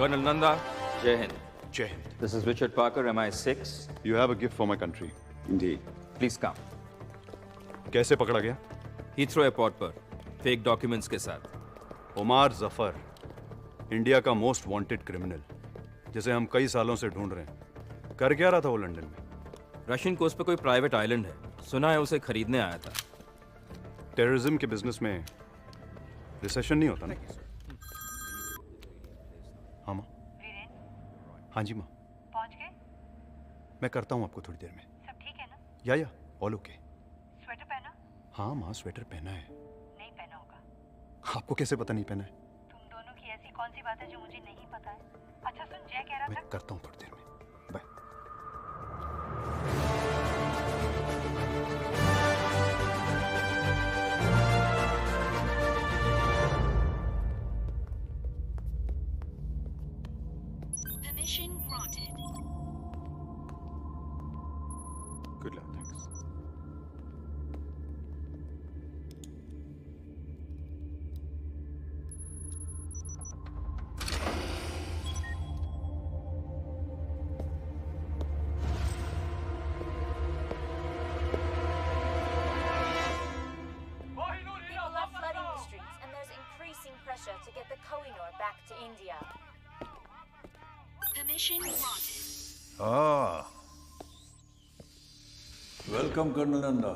Colonel Nanda, Jai Hind. Jai Hind. This is Richard Parker, MI6. You have a gift for my country. Indeed. Please come. कैसे पकड़ा गया? Heathrow airport पर fake documents के साथ. उमार Zafar, India का most wanted criminal, जिसे हम कई सालों से ढूंढ रहे हैं. कर क्या रहा था वो लंदन में? रशियन कोस्ट पे कोई प्राइवेट आइलैंड है. सुना है उसे खरीदने आया था. टेररिज्म के बिजनेस में रिसेशन नहीं होता ना? हाँ माँ. हाँ जी माँ. पहुंच गए? मैं करता हूँ आपको थोड़ी देर में. सब ठीक है ना? या ऑल ओके. स्वेटर पहना? हाँ माँ, स्वेटर पहना है. नहीं पहना होगा. आपको कैसे पता नहीं पहना है? तुम दोनों की ऐसी कौन सी बात है जो मुझे नहीं पता है? अच्छा सुन, जय कह रहा था. मैं करता हूँ थोड़ी देर में. Bye. Permission granted. Good luck, thanks. People are flooding the streets, and there's increasing pressure to get the Kohinoor back to India. Permission granted. हाँ, वेलकम कर्नल नंदा.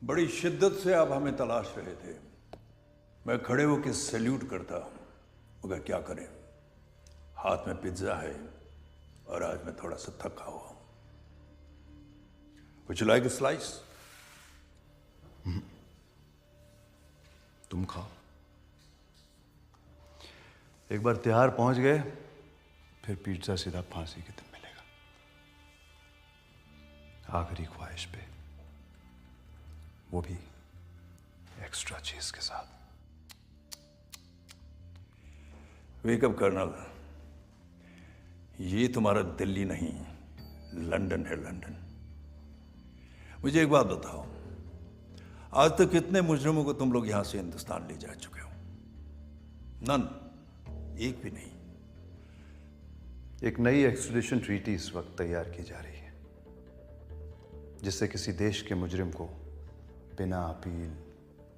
बड़ी शिद्दत से आप हमें तलाश रहे थे. मैं खड़े होकर सैल्यूट करता, मगर क्या करें, हाथ में पिज्जा है और आज मैं थोड़ा सा थका हुआ हूं. Would you like a slice? तुम खाओ. एक बार तिहाड़ पहुंच गए, फिर पिज्जा सीधा फांसी के दिन मिलेगा. आखिरी ख्वाहिश पे, वो भी एक्स्ट्रा चीज के साथ. वेकअप कर्नल, ये तुम्हारा दिल्ली नहीं, लंदन है. लंदन. मुझे एक बात बताओ, आज तक कितने मुजरिमों को तुम लोग यहां से हिंदुस्तान ले जा चुके हो? नन. एक भी नहीं. एक नई एक्सट्रेडिशन ट्रीटी इस वक्त तैयार की जा रही है, जिससे किसी देश के मुजरिम को बिना अपील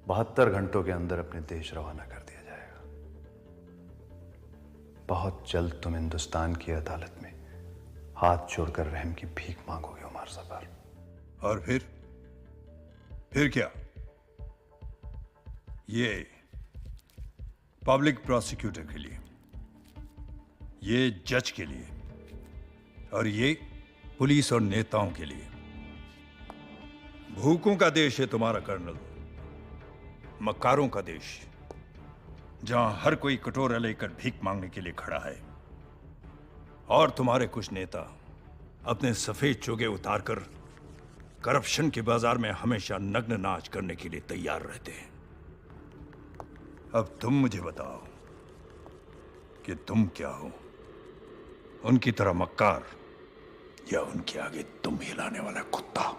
72 घंटों के अंदर अपने देश रवाना कर दिया जाएगा. बहुत जल्द तुम हिंदुस्तान की अदालत में हाथ जोड़कर रहम की भीख मांगोगे उमर जफर. और फिर क्या? ये पब्लिक प्रोसिक्यूटर के लिए, ये जज के लिए, और ये पुलिस और नेताओं के लिए. भूखों का देश है तुम्हारा कर्नल, मक्कारों का देश, जहां हर कोई कटोरा लेकर भीख मांगने के लिए खड़ा है. और तुम्हारे कुछ नेता अपने सफेद चोगे उतारकर करप्शन के बाजार में हमेशा नग्न नाच करने के लिए तैयार रहते हैं. अब तुम मुझे बताओ कि तुम क्या हो? उनकी तरह मक्कार, या उनके आगे तुम हिलाने वाला कुत्ता?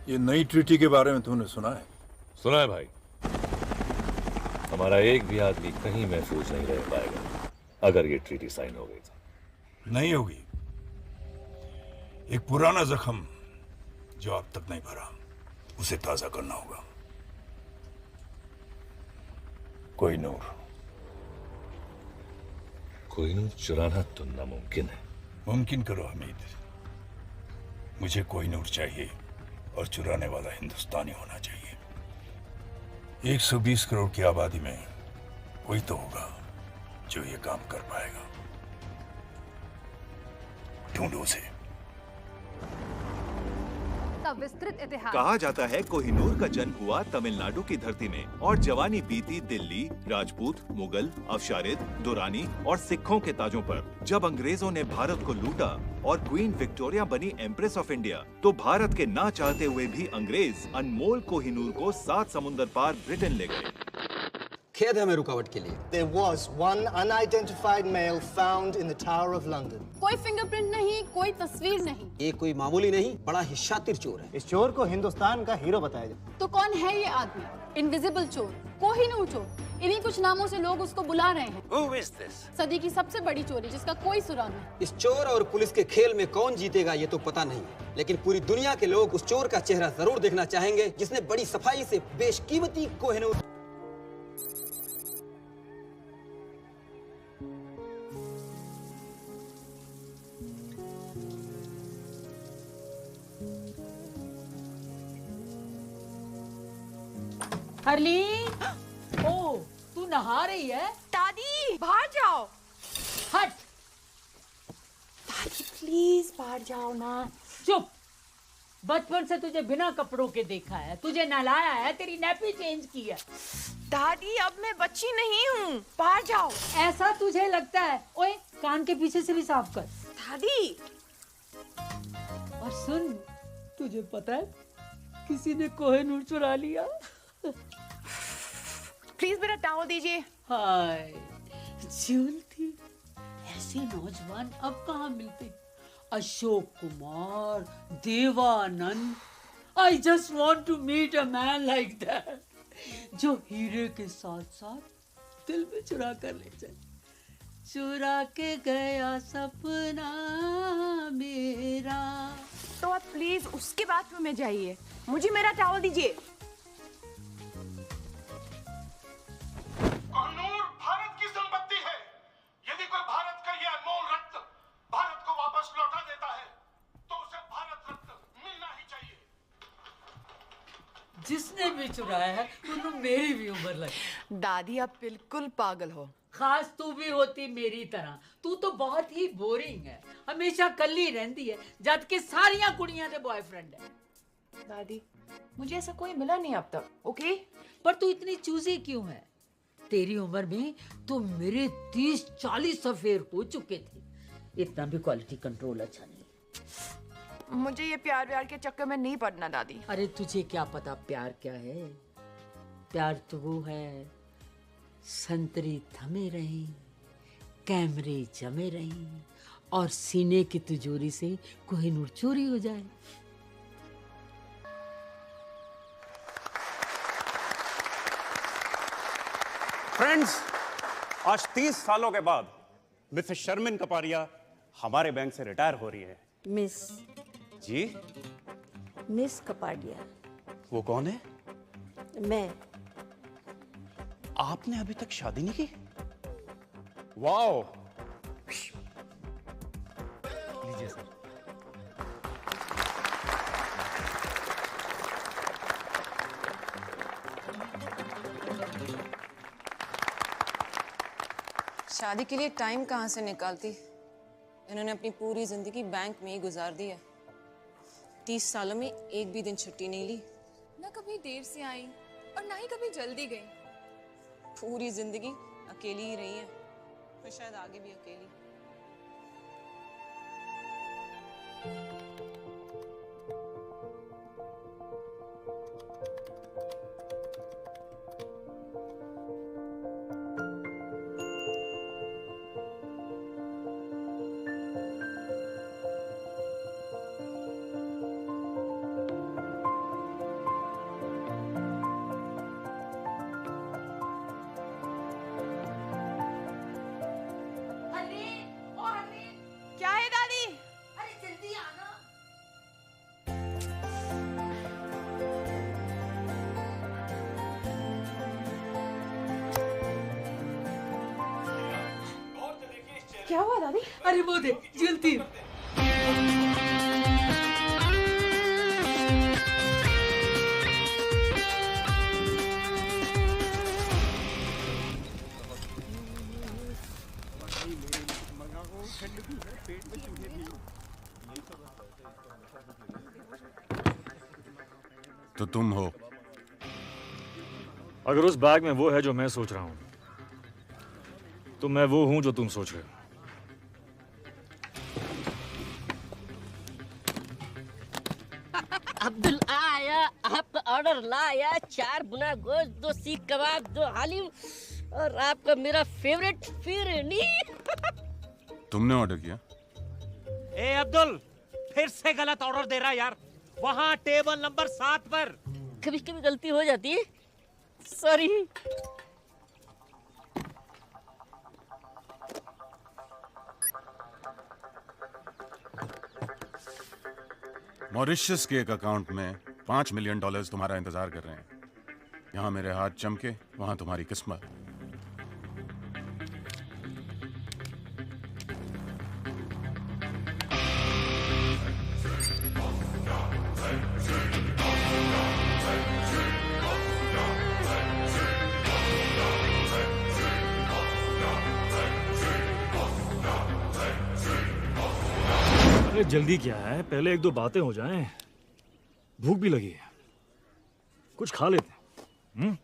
ये नई ट्रीटी के बारे में तुमने सुना है? सुना है भाई. हमारा एक भी आदमी कहीं महफूज नहीं रह पाएगा अगर ये ट्रीटी साइन हो गई तो. नहीं होगी. एक पुराना जख्म जो अब तक नहीं भरा, उसे ताजा करना होगा. कोहिनूर. कोहिनूर चुराना तो नामुमकिन है. मुमकिन करो हमीद. मुझे कोहिनूर चाहिए, और चुराने वाला हिंदुस्तानी होना चाहिए. 120 करोड़ की आबादी में कोई तो होगा जो ये काम कर पाएगा। ढूंढो उसे। का विस्तृत इतिहास। कहा जाता है कोहिनूर का जन्म हुआ तमिलनाडु की धरती में और जवानी बीती दिल्ली, राजपूत, मुगल, अवशारिद, दुरानी और सिखों के ताजों पर। जब अंग्रेजों ने भारत को लूटा और क्वीन विक्टोरिया बनी एम्प्रेस ऑफ इंडिया, तो भारत के ना चाहते हुए भी अंग्रेज अनमोल कोहिनूर को 7 समुंदर पार ब्रिटेन ले गए। खेद है हमें रुकावट के लिए। There was one unidentified male found in the Tower of London. कोई फिंगरप्रिंट नहीं, कोई तस्वीर नहीं। ये कोई मामूली नहीं, बड़ा ही शातिर चोर है। इस चोर को हिंदुस्तान का हीरो बताया जाए। तो कौन है ये आदमी? इनविजिबल चोर, कोहिनूर चोर, इन्हीं कुछ नामों से लोग उसको बुला रहे हैं। Who is this? सदी की सबसे बड़ी चोरी जिसका कोई सुराग नहीं। इस चोर और पुलिस के खेल में कौन जीतेगा ये तो पता नहीं, लेकिन पूरी दुनिया के लोग उस चोर का चेहरा जरूर देखना चाहेंगे जिसने बड़ी सफाई से बेशकीमती कोहिनूर। हरलीन, ओ, तू नहा रही है? दादी बाहर जाओ। हट। दादी प्लीज बाहर जाओ ना। चुप। बचपन से तुझे बिना कपड़ों के देखा है, तुझे नहलाया है, तेरी नैपी चेंज की है। दादी अब मैं बच्ची नहीं हूँ, बाहर जाओ। ऐसा तुझे लगता है? ओए, कान के पीछे से भी साफ कर। दादी। और सुन, तुझे पता है किसी ने कोहिनूर चुरा लिया। प्लीज मेरा टॉवल दीजिए। हाय, झूल थी। ऐसे नौजवान अब कहाँ मिलते? Ashok Kumar, Devanand. I just want to meet a man like that, जो हीरे के साथ साथ दिल में चुरा कर ले जाए। चुरा के गया सपना मेरा। तो आप प्लीज उसके बाथरूम में जाइए, मुझे मेरा टॉवल दीजिए। कोहिनूर भारत की संपत्ति है। यदि कोई भारत का ये अनमोल रत्न भारत को वापस लौटा देता है तो उसे भारत रत्न मिलना ही चाहिए। जिसने भी चुराया है उन्होंने मेरी भी उम्र लगी। दादी आप बिल्कुल पागल हो। खास तू भी होती मेरी तरह। तू तो बहुत ही बोरिंग है, हमेशा कल्ली रहती है, जबकि सारियां कुड़ियां दे बॉयफ्रेंड है। दादी मुझे ऐसा कोई मिला नहीं अब तक, ओके? पर तू इतनी चूजी क्यों है? तेरी उम्र में तो मेरे 30-40 अफेयर हो चुके थे। इतना भी क्वालिटी कंट्रोल अच्छा नहीं। मुझे ये प्यार व्यार के चक्कर में नहीं पड़ना दादी। अरे तुझे क्या पता प्यार क्या है? प्यार तो वो है, संतरी थमे रही, कैमरे जमे रही और सीने की तिजोरी से कोहिनूर चोरी हो जाए। फ्रेंड्स, आज 30 सालों के बाद मिसेस शर्मिन कपारिया हमारे बैंक से रिटायर हो रही है। मिस जी? मिस कपाडिया। वो कौन है? मैं। आपने अभी तक शादी नहीं की? वाओ। लीजिए सर। शादी के लिए टाइम कहाँ से निकालती? इन्होंने अपनी पूरी जिंदगी बैंक में ही गुजार दी है। 30 सालों में एक भी दिन छुट्टी नहीं ली। ना कभी देर से आई और ना ही कभी जल्दी गई। पूरी जिंदगी अकेली ही रही है, तो शायद आगे भी अकेली। क्या है दादी? अरे जल्दी आना। क्या हुआ दादी? अरे वो देख, जलती। तो तुम हो। अगर उस बैग में वो है जो मैं सोच रहा हूं, तो मैं वो हूं जो तुम सोच रहे हो। अब्दुल आया, आपका ऑर्डर लाया। 4 बुना गोश्त, 2 सीख कबाब, 2 हालिम और आपका मेरा फेवरेट फिरनी। तुमने ऑर्डर किया? ए अब्दुल, फिर से गलत ऑर्डर दे रहा है यार। वहाँ टेबल नंबर 7 पर। कभी कभी गलती हो जाती है, सॉरी। मॉरिशस के एक अकाउंट में $5 मिलियन तुम्हारा इंतजार कर रहे हैं। यहाँ मेरे हाथ चमके, वहां तुम्हारी किस्मत। अरे जल्दी क्या है, पहले 1-2 बातें हो जाएं। भूख भी लगी है, कुछ खा लेते हैं।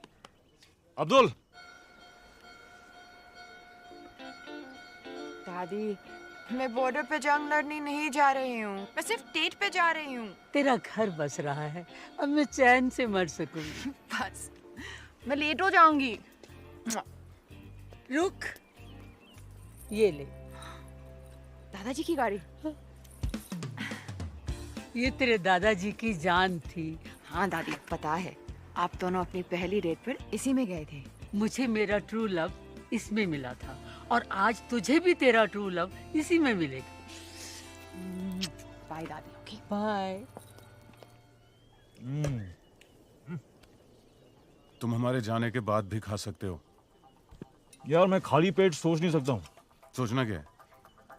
अब्दुल। दादी, मैं बॉर्डर पे जंग लड़ने नहीं जा रही हूँ, मैं सिर्फ डेट पे जा रही हूँ। तेरा घर बस रहा है, अब मैं चैन से मर सकूंगी। बस, मैं लेट हो जाऊंगी। रुक, ये ले। दादाजी की गाड़ी। ये तेरे दादाजी की जान थी। हाँ दादी, पता है, आप दोनों अपनी पहली डेट पर इसी में गए थे। मुझे मेरा ट्रू लव इसमें मिला था और आज तुझे भी तेरा ट्रू लव इसी में मिलेगा। बाय दादी। Okay bye. तुम हमारे जाने के बाद भी खा सकते हो। यार मैं खाली पेट सोच नहीं सकता हूँ। सोचना क्या है?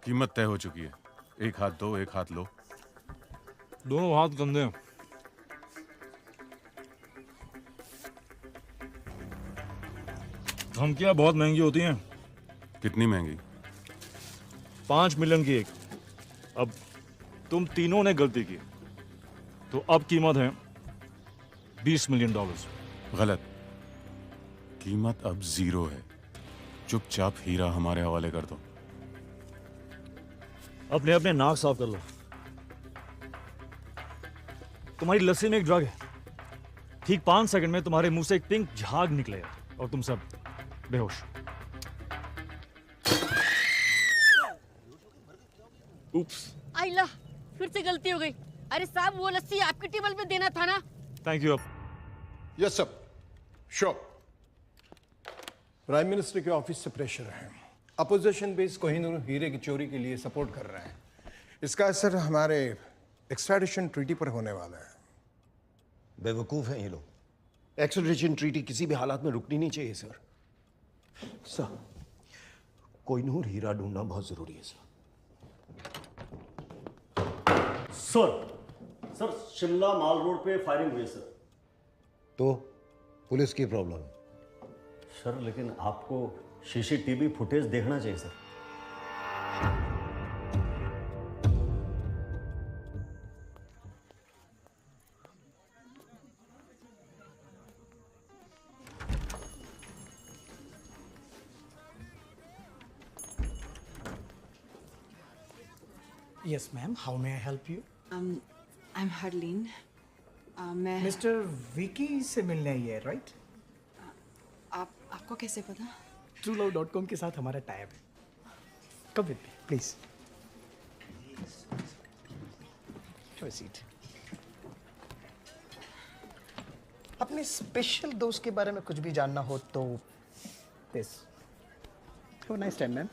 कीमत तय हो चुकी है। एक हाथ दो, एक हाथ लो। दोनों हाथ गंदे हैं। धमकियां बहुत महंगी होती हैं। कितनी महंगी? 5 मिलियन की एक। अब तुम तीनों ने गलती की, तो अब कीमत है $20 मिलियन। गलत। कीमत अब 0 है। चुपचाप हीरा हमारे हवाले कर दो। अपने अपने नाक साफ कर लो। तुम्हारी लस्सी में एक ड्रग है। ठीक 5 सेकंड में तुम्हारे मुंह से एक पिंक झाग निकलेगा और तुम सब बेहोश। उप्स। आइला, फिर से गलती हो गई। अरे साहब, वो लस्सी आपकी टेबल पे देना था ना। Thank you. Yes sir, sure. Prime minister के ऑफिस से प्रेशर है। अपोजिशन बेस कोहिनूर हीरे की चोरी के लिए सपोर्ट कर रहे हैं। इसका असर हमारे एक्सट्राडिशन ट्रीटी पर होने वाला है। बेवकूफ हैं ये लोग। एक्सट्राडिशन ट्रीटी किसी भी हालात में रुकनी नहीं चाहिए सर। सर, कोहिनूर हीरा ढूंढना बहुत जरूरी है सर, शिमला माल रोड पे फायरिंग हुई सर। तो पुलिस की प्रॉब्लम है सर, लेकिन आपको सीसीटीवी फुटेज देखना चाहिए sir. Yes, ma'am. How may I help you? I'm Harleen. मैं Mr. Vicky से मिलने आई है, right? आपको कैसे पता? TrueLove.com के साथ हमारा टाइप है। Come with me, please. Have a seat. अपने स्पेशल दोस्त के बारे में कुछ भी जानना हो तो this. Have a nice time, ma'am.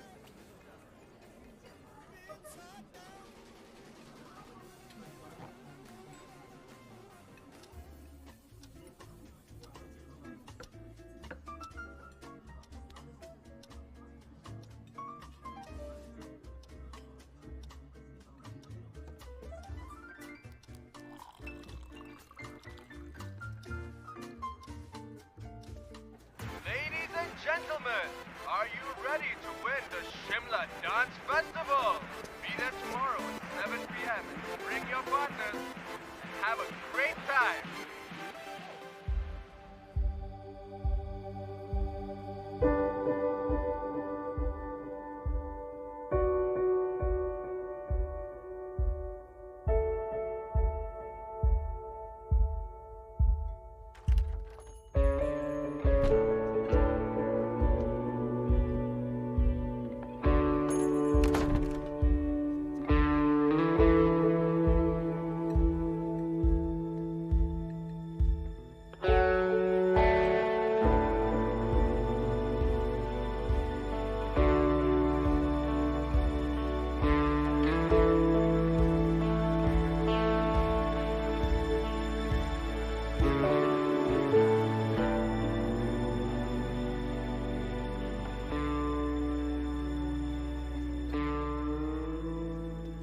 Ladies and gentlemen, are you ready to win the Shimla Dance Festival? Be there tomorrow at 7 p.m. Bring your partners. Have a great time.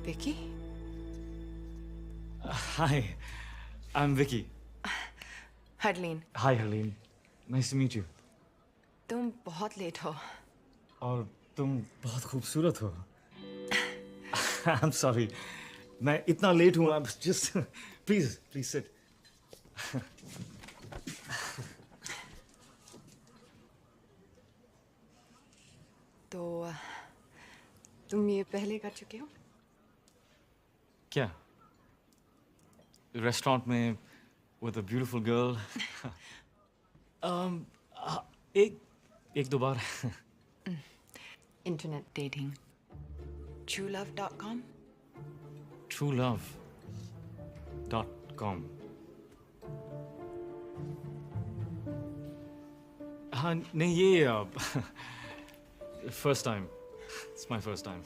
Vicky? Hi, I'm Vicky. Harleen, Hi, Helene. Nice to meet you. तुम बहुत late हो। और तुम बहुत खूबसूरत हो। I'm sorry. मैं इतना लेट हूँ। I'm just please sit. तो तुम ये पहले कर चुके हो? क्या? रेस्टोरेंट में with a beautiful girl. एक दो बार. Internet dating, truelove.com? truelove.com. हाँ नहीं ये first time. It's my first time.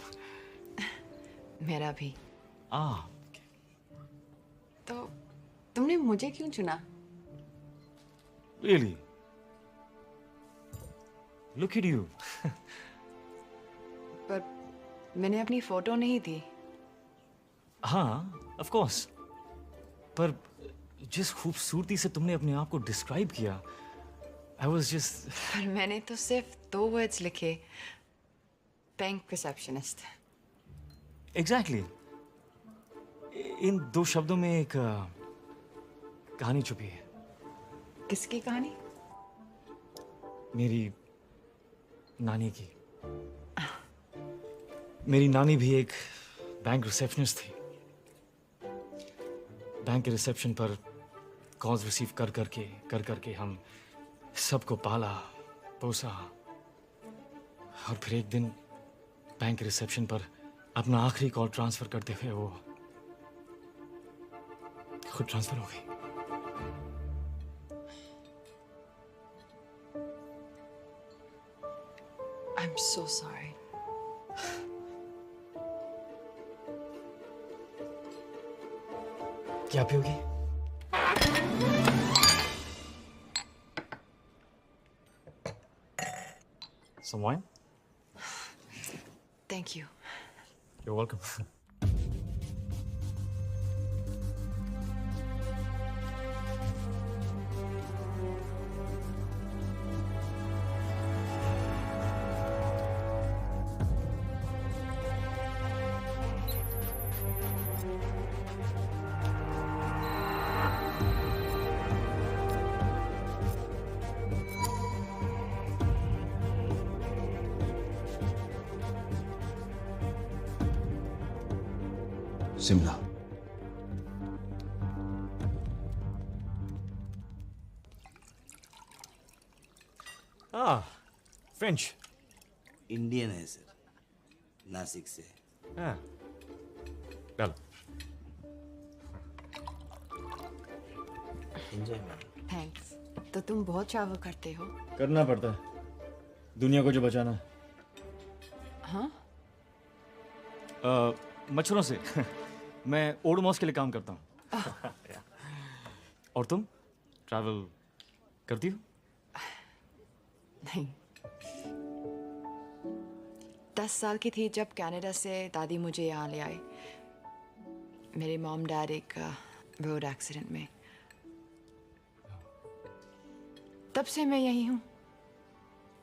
मेरा भी। Ah. तो तुमने मुझे क्यों चुना? Really? Look at you. पर मैंने अपनी फोटो नहीं दी। हाँ, of course. पर जिस खूबसूरती से तुमने अपने आप को डिस्क्राइब किया, I was just. पर मैंने तो सिर्फ 2 वर्ड्स लिखे, बैंक रिसेप्शनिस्ट। Exactly. इन 2 शब्दों में एक कहानी छुपी है। किसकी कहानी? मेरी नानी की। मेरी नानी भी एक बैंक रिसेप्शनिस्ट थी। बैंक के रिसेप्शन पर कॉल्स रिसीव कर करके हम सबको पाला पोसा, और फिर एक दिन बैंक के रिसेप्शन पर अपना आखिरी कॉल ट्रांसफर करते हुए वो खुद ट्रांसफर हो गई। I'm so sorry. क्या पियोगी? Some wine? Thank you. You're welcome. Shimla. French. Indian है सर, नासिक से। हाँ, चलो। Enjoy ma'am. थैंक्स। तो तुम बहुत ट्रैवल करते हो? करना पड़ता है, दुनिया को जो बचाना है। हाँ? मच्छरों से। मैं ओडोमॉस के लिए काम करता हूँ। और तुम ट्रैवल करती हो? नहीं। 10 साल की थी जब कनाडा से दादी मुझे यहाँ ले आए। मेरे मॉम डैड एक रोड एक्सीडेंट में। तब से मैं यही हूँ,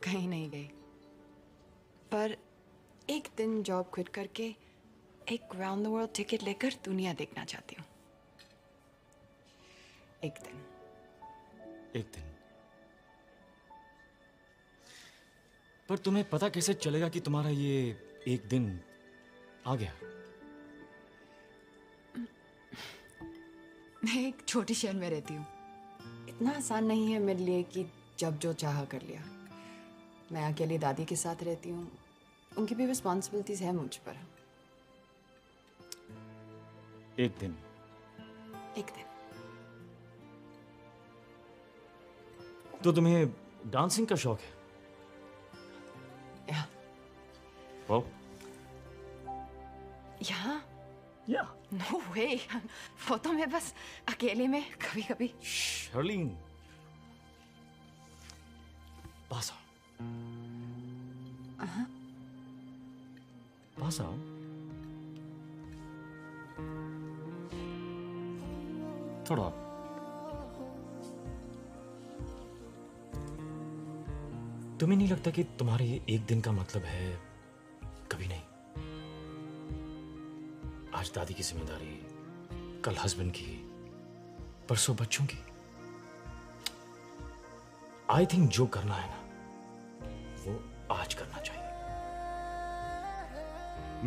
कहीं नहीं गई। पर एक दिन जॉब क्विट करके एक राउंड द वर्ल्ड टिकट लेकर दुनिया देखना चाहती हूँ। एक दिन। पर तुम्हें पता कैसे चलेगा कि तुम्हारा ये एक दिन आ गया? मैं एक छोटे शहर में रहती हूँ। इतना आसान नहीं है मेरे लिए कि जब जो चाहा कर लिया। मैं अकेली दादी के साथ रहती हूँ, उनकी भी रिस्पॉन्सिबिलिटीज है मुझ पर। एक दिन। तो तुम्हें डांसिंग का शौक है? Well. यहाँ? Yeah. No way. वो तो मैं बस अकेले में कभी-कभी। Charlene. पास आओ। पास आओ। थोड़ा और। तुम्हें नहीं लगता कि तुम्हारे ये एक दिन का मतलब है कभी नहीं? आज दादी की जिम्मेदारी, कल हस्बैंड की, परसों बच्चों की। आई थिंक जो करना है ना वो आज करना चाहिए।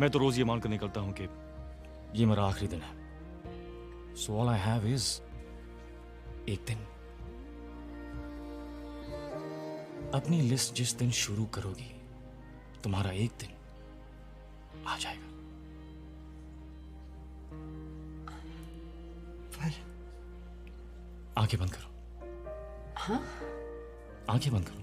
मैं तो रोज ये मानकर निकलता हूं कि ये मेरा आखिरी दिन है। So all I have is एक दिन। अपनी लिस्ट जिस दिन शुरू करोगी तुम्हारा एक दिन आ जाएगा। पर आंखें बंद करो। हाँ? आंखें बंद करो।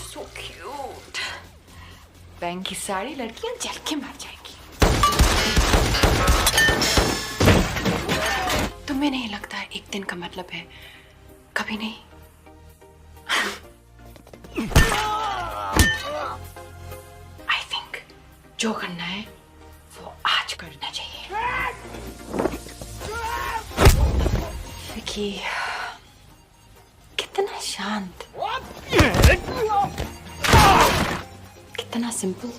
So cute. बैंक की सारी लड़कियां जल के मर जाएंगी। तुम्हें नहीं लगता है एक दिन का मतलब है कभी नहीं? आई थिंक जो करना है वो आज करना चाहिए। विकी कितना शांत, कितना सिंपल।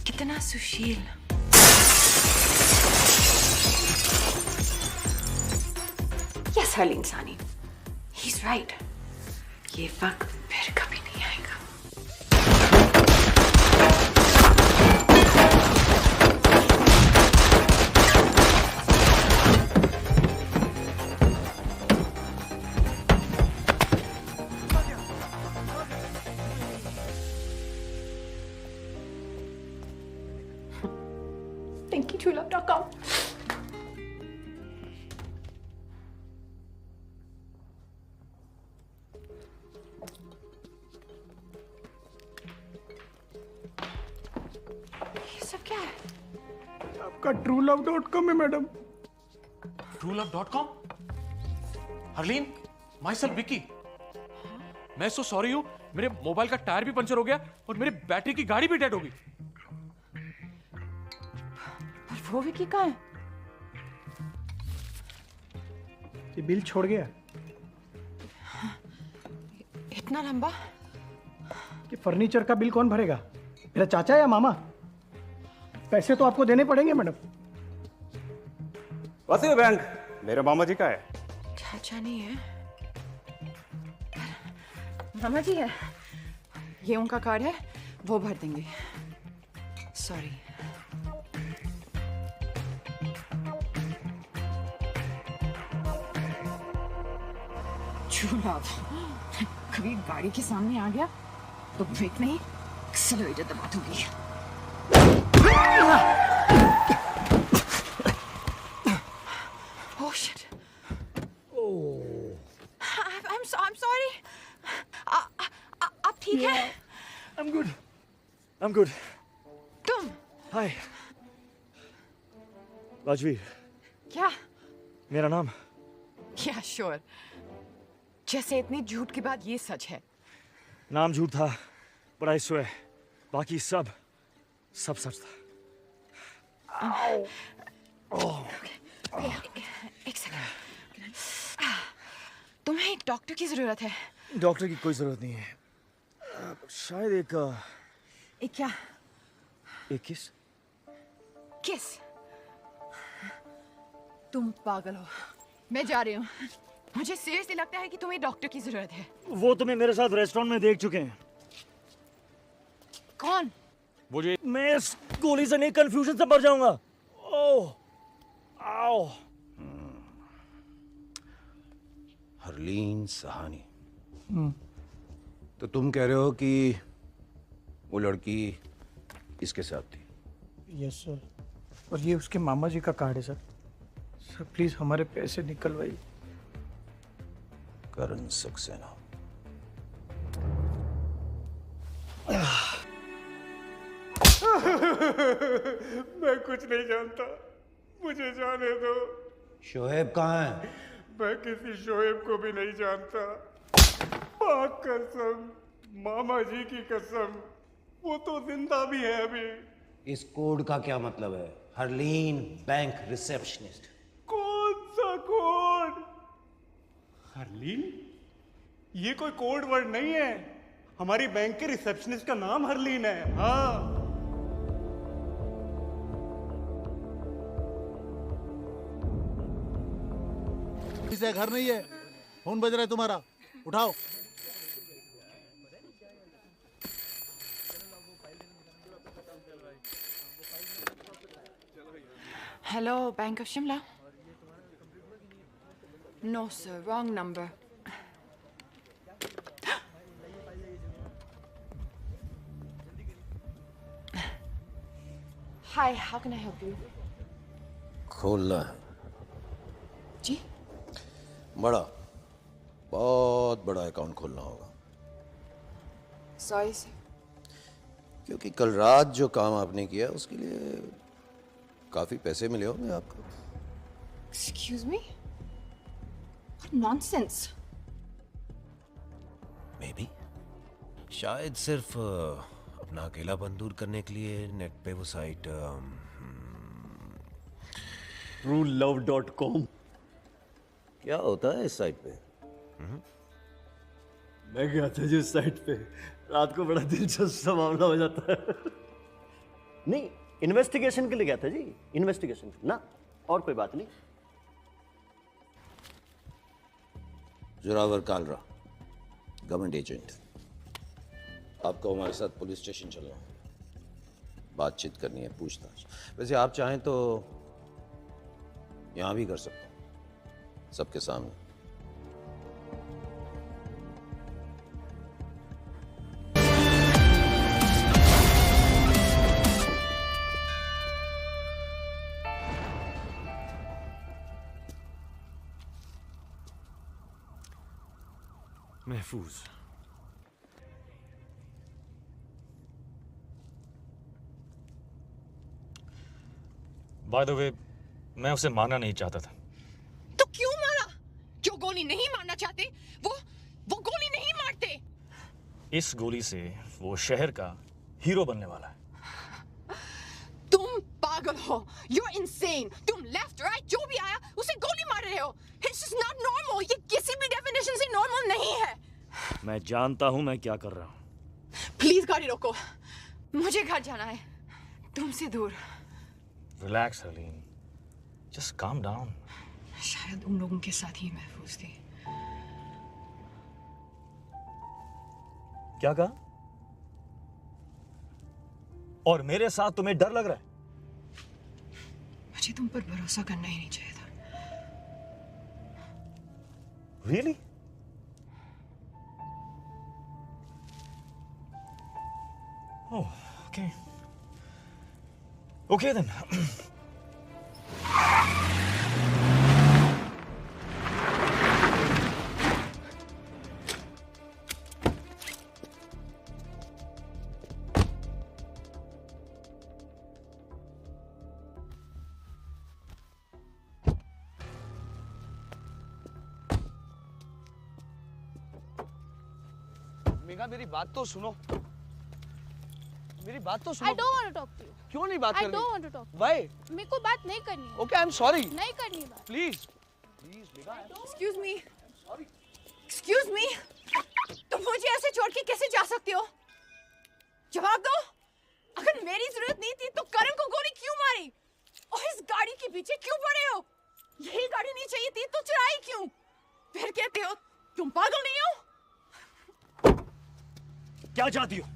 कितना सुशील। यस हर्लीन सानी, ही इज राइट। ये वक्त फिर कभी नहीं आएगा। TinkyTrueLove.com। ये सब क्या है? आपका TrueLove.com है madam. TrueLove.com? Harleen, my self Vicky. मैं सो सॉरी हूँ, मेरे मोबाइल का टायर भी पंचर हो गया और मेरी बैटरी की गाड़ी भी डेड हो गई। पर वो विकी कहाँ है? ये बिल छोड़ गया। इतना लंबा? कि फर्नीचर का बिल कौन भरेगा? मेरा चाचा या मामा? पैसे तो आपको देने पड़ेंगे मैडम। वैसे बैंक मेरे मामा जी का है। चाचा नहीं है, मामा जी है। ये उनका कार्ड है, वो भर देंगे। सॉरी। चूल्हा कभी गाड़ी के सामने आ गया तो ब्रेक नहीं, एक्सेलरेटर दबा दूंगी। Oh shit. Oh. I'm sorry. आप ठीक हैं? I'm good. I'm good. तुम? Hi. राजवीर, क्या? मेरा नाम। Yeah, sure. जैसे इतनी झूठ के बाद ये सच है। नाम झूठ था, but I swear, बाकी सब सच था। एक सेकंड। तुम्हें एक डॉक्टर की जरूरत है। डॉक्टर की कोई जरूरत नहीं है। शायद एक क्या? एक किस। किस? तुम पागल हो। मैं जा रही हूँ। मुझे सीरियसली लगता है कि तुम्हें डॉक्टर की जरूरत है। वो तुम्हें मेरे साथ रेस्टोरेंट में देख चुके हैं। कौन? वो जो मैं इस गोली से नहीं, कंफ्यूजन से मर जाऊंगा। ओह, आओ। हरलीन सहानी। तो तुम कह रहे हो कि वो लड़की इसके साथ थी? Yes sir. और ये उसके मामा जी का कार्ड है सर। सर प्लीज हमारे पैसे निकलवाइए। करण सक्सेना। मैं कुछ नहीं जानता, मुझे जाने दो। शोएब कहाँ है? मैं किसी शोएब को भी नहीं जानता। पाक कसम, मामा जी की कसम, वो तो जिंदा भी है अभी। इस कोड का क्या मतलब है? Harleen bank receptionist. कौन सा कोड? हरलीन? ये कोई कोड वर्ड नहीं है। हमारी बैंक के रिसेप्शनिस्ट का नाम हरलीन है। हाँ। इसे घर नहीं है। फोन बज रहा है तुम्हारा, उठाओ। Hello, Bank of Shimla. No, sir, wrong number. Hi, how can I help you? खोलना है। जी? बड़ा, बहुत बड़ा अकाउंट खोलना होगा। Sorry, sir. क्योंकि कल रात जो काम आपने किया उसके लिए काफी पैसे मिले होंगे आपको। Excuse me? What nonsense! Maybe. शायद सिर्फ अपना अकेलापन दूर करने के लिए नेट पे वो साइट truelove.com। क्या होता है इस साइट पे? मैं गया था जी उस साइट पे, रात को बड़ा दिलचस्प सा मामला हो जाता है। नहीं, इन्वेस्टिगेशन के लिए गया था जी, इन्वेस्टिगेशन ना, और कोई बात नहीं। Zorawar Kalra, government agent. आपको हमारे साथ पुलिस स्टेशन चलना है, बातचीत करनी है, पूछताछ। वैसे आप चाहें तो यहां भी कर सकते हैं, सबके सामने। महफूज। बाय द वे, मैं उसे मारना नहीं चाहता था। तो क्यों मारा? जो गोली नहीं मारना चाहते वो गोली नहीं मारते। इस गोली से वो शहर का हीरो बनने वाला है। तुम पागल हो, you're insane। तुम लेफ्ट राइट जो भी आया उसे गोली मार रहे हो। It's just not normal। ये किसी भी डेफिनेशन से नॉर्मल नहीं है। मैं जानता हूं मैं क्या कर रहा हूं। प्लीज गाड़ी रोको, मुझे घर जाना है, तुमसे दूर। Relax Harleen, just calm down. शायद उन लोगों के साथ ही महफूज थी। क्या कहा? और मेरे साथ तुम्हें डर लग रहा है? मुझे तुम पर भरोसा करना ही नहीं चाहिए था। Really? Oh, okay. Okay then. Megha, मेरी बात तो सुनो। मेरी बात तो सुनो। I don't want to talk to you. क्यों नहीं बात करनी? I don't want to talk. Why? मेरे को बात नहीं करनी है। Okay, I'm sorry. नहीं करनी है बात। Please, please, Megha. Excuse me. Excuse me. तुम मुझे ऐसे छोड़ के कैसे जा सकते हो? जवाब दो। अगर मेरी जरूरत नहीं थी तो करण को गोली क्यों मारी? और इस गाड़ी के पीछे क्यों पड़े हो? यही गाड़ी नहीं चाहिए थी तो चुराई क्यों? फिर कहते हो तुम पागल नहीं हो? क्या चाहती हो?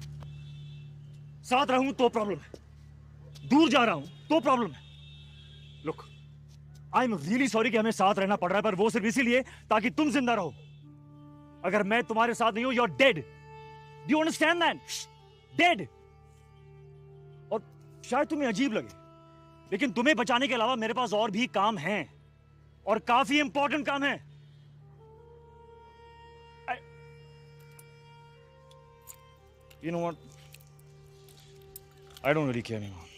साथ रहूं तो प्रॉब्लम है, दूर जा रहा हूं तो प्रॉब्लम है। Look, I am really sorry कि हमें साथ रहना पड़ रहा है, पर वो सिर्फ इसीलिए ताकि तुम जिंदा रहो। अगर मैं तुम्हारे साथ नहीं हूं, you are dead. Do you understand that? Dead. और शायद तुम्हें अजीब लगे, लेकिन तुम्हें बचाने के अलावा मेरे पास और भी काम हैं, और काफी इंपॉर्टेंट काम है। You know what? I don't really care anymore.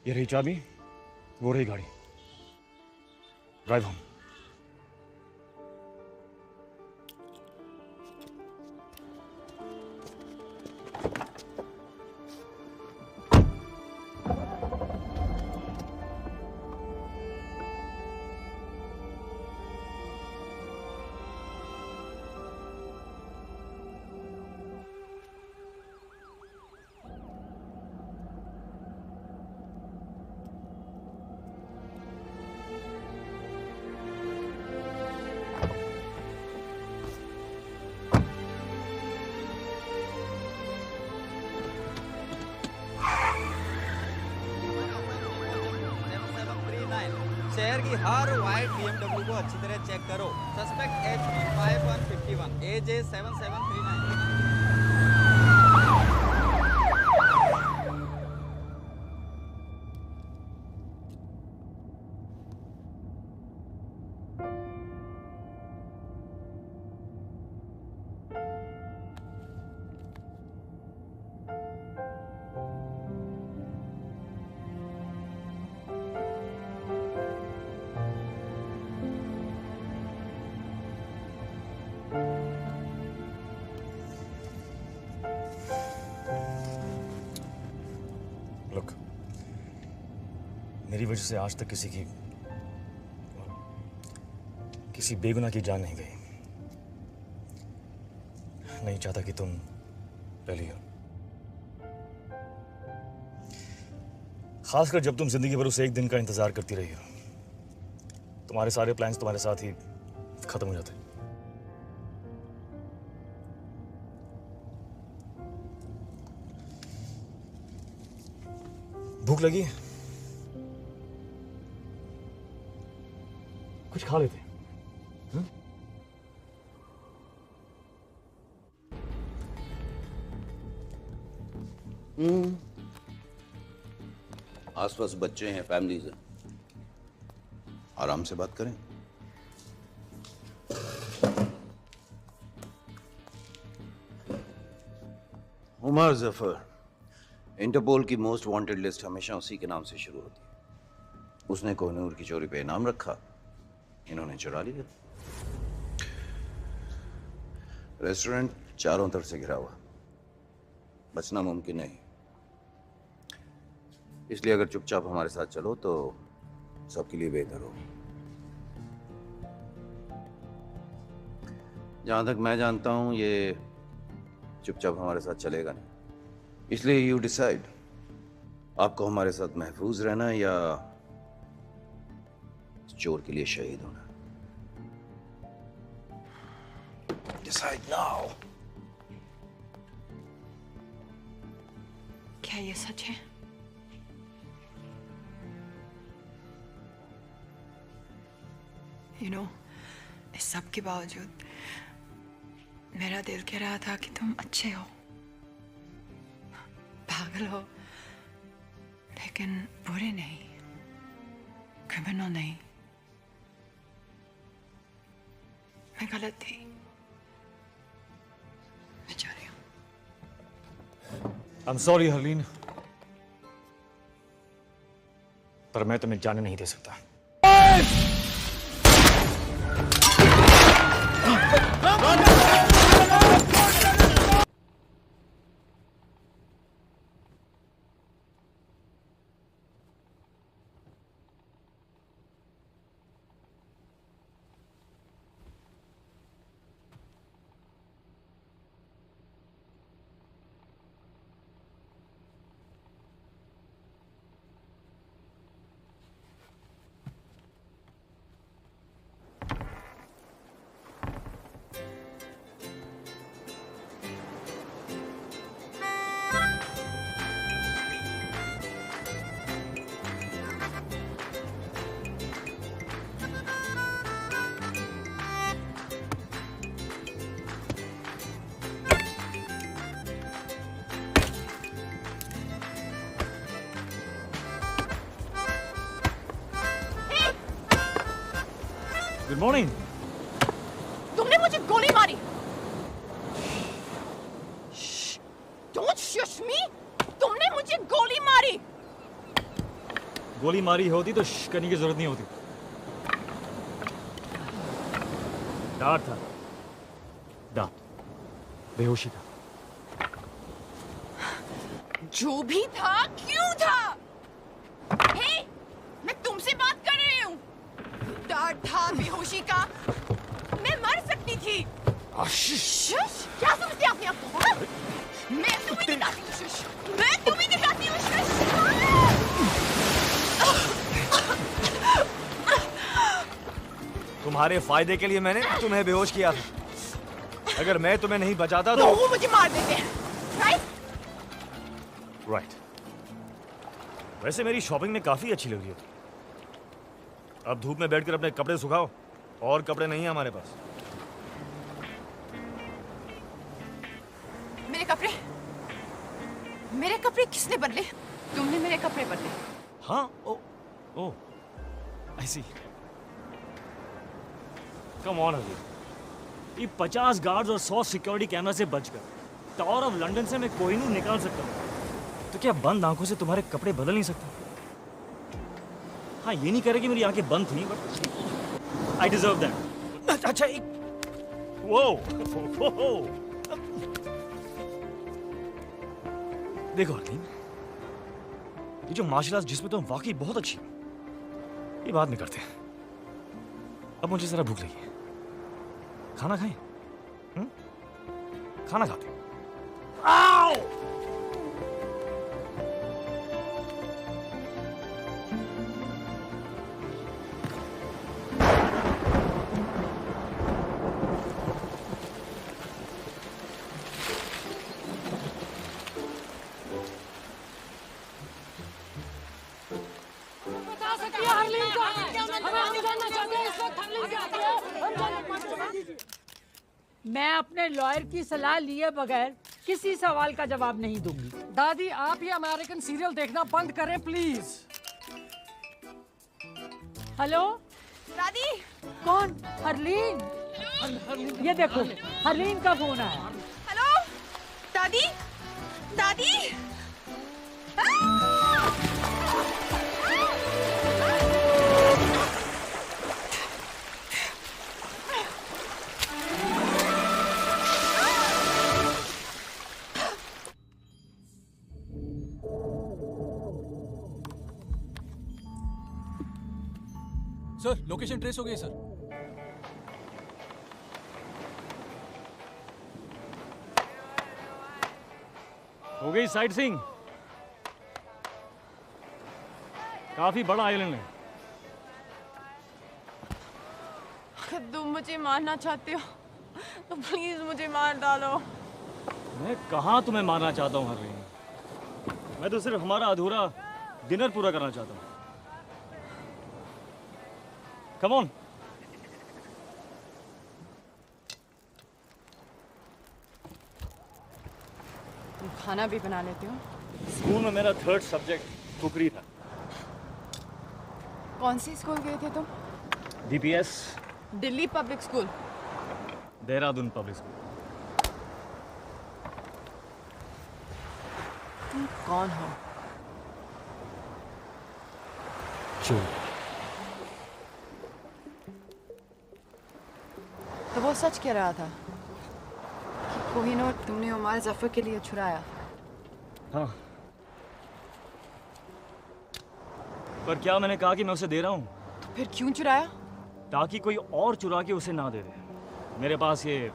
ये रही चाबी, वो रही गाड़ी। Drive home. शहर की हर वाइट BMW को अच्छी तरह चेक करो। Suspect HP 5151, AJ 7739। मेरी वजह से आज तक किसी बेगुनाह की जान नहीं गई। नहीं चाहता कि तुम रह लियो, खासकर जब तुम जिंदगी भर उस एक दिन का इंतजार करती रही हो। तुम्हारे सारे प्लान्स तुम्हारे साथ ही खत्म हो जाते। भूख लगी? कुछ खा लेते। आसपास बच्चे हैं, फैमिलीज हैं, आराम से बात करें। उमर जफर, इंटरपोल की मोस्ट वांटेड लिस्ट हमेशा उसी के नाम से शुरू होती है। उसने कोहिनूर की चोरी पे इनाम रखा, इन्होंने चुरा लिया। रेस्टोरेंट चारों तरफ से घिरा हुआ, बचना मुमकिन नहीं। इसलिए अगर चुपचाप हमारे साथ चलो तो सबके लिए बेहतर हो। जहां तक मैं जानता हूं ये चुपचाप हमारे साथ चलेगा नहीं। इसलिए यू डिसाइड, आपको हमारे साथ महफूज रहना या चोर के लिए शहीद होना। Decide now. क्या ये सच है? You know, इस सब के बावजूद मेरा दिल कह रहा था कि तुम अच्छे हो, पागल हो, लेकिन बुरे नहीं, क्रिमिनल नहीं। मैं गलत थी, मैं जा रही हूँ। I'm sorry हरलीन, पर मैं तुम्हें जाने नहीं दे सकता। Good morning. तुमने मुझे गोली मारी। Don't shush me! तुमने मुझे गोली मारी। गोली मारी होती तो करने की जरूरत नहीं होती। डर था, डर, बेहोशी था। जो भी था, क्यों था? हे, मैं तुमसे बात कर रही हूँ। डर था बेहोशी का। मैं मर सकती थी। शुश, क्या समझते हैं अपने आप को? हाँ? मैं तुम्हें दिखाती हूँ शुश। मैं तुम्हें दिखाती हूँ शुश। तुम्हारे फायदे के लिए मैंने तुम्हें बेहोश किया था। अगर मैं तुम्हें नहीं बचाता तो वो मुझे मार देते हैं, राइट? राइट। वैसे मेरी शॉपिंग में काफी अच्छी लग रही है। अब धूप में बैठकर अपने कपड़े सुखाओ, और कपड़े नहीं है हमारे पास। मेरे कपड़े किसने बदले? तुमने मेरे कपड़े बदले। हाँ, ओ, I see. Come on अभी। ये 50 गार्ड्स और 100 सिक्योरिटी कैमरा से बचकर टावर ऑफ लंदन से मैं कोई नहीं निकाल सकता। तो क्या बंद आंखों से तुम्हारे कपड़े बदल नहीं सकता? हाँ, ये नहीं कह रहे कि मेरी आंखें बंद थी, बट आई डिजर्व दैट। अच्छा, एक वो देखो हरलीन, ये जो मार्शल आर्ट्स जिसमें तुम वाकई बहुत अच्छी हो, ये बाद में करते हैं। अब मुझे जरा भूख लगी है, खाना खाएं? खाना खाते हैं। आओ! मैं अपने लॉयर की सलाह लिए बगैर किसी सवाल का जवाब नहीं दूंगी। दादी, आप ये अमेरिकन सीरियल देखना बंद करें प्लीज। हेलो दादी। कौन? हरलीन। ये देखो, हरलीन का फोन आया। हेलो दादी। दादी। सर, लोकेशन ट्रेस हो गई सर। हो गई साइट सीइंग। काफी बड़ा आइलैंड है। तुम मुझे मारना चाहते हो तो प्लीज मुझे मार डालो। मैं कहाँ तुम्हें मारना चाहता हूँ हरलीन। मैं तो सिर्फ हमारा अधूरा डिनर पूरा करना चाहता हूँ। Come on. तुम खाना भी बना लेते हो? स्कूल में मेरा 3rd सब्जेक्ट कुकरी था। कौन सी स्कूल गए थे तुम? DPS। Delhi public school. Dehradun public school. तुम कौन हो? चोर। तो वो सच कह रहा था कि कोहिनूर तुमने उमर जफर के लिए छुड़ाया। हाँ, पर क्या मैंने कहा कि मैं उसे दे रहा हूँ? तो फिर क्यों चुराया? ताकि कोई और चुरा के उसे ना दे दे। मेरे पास ये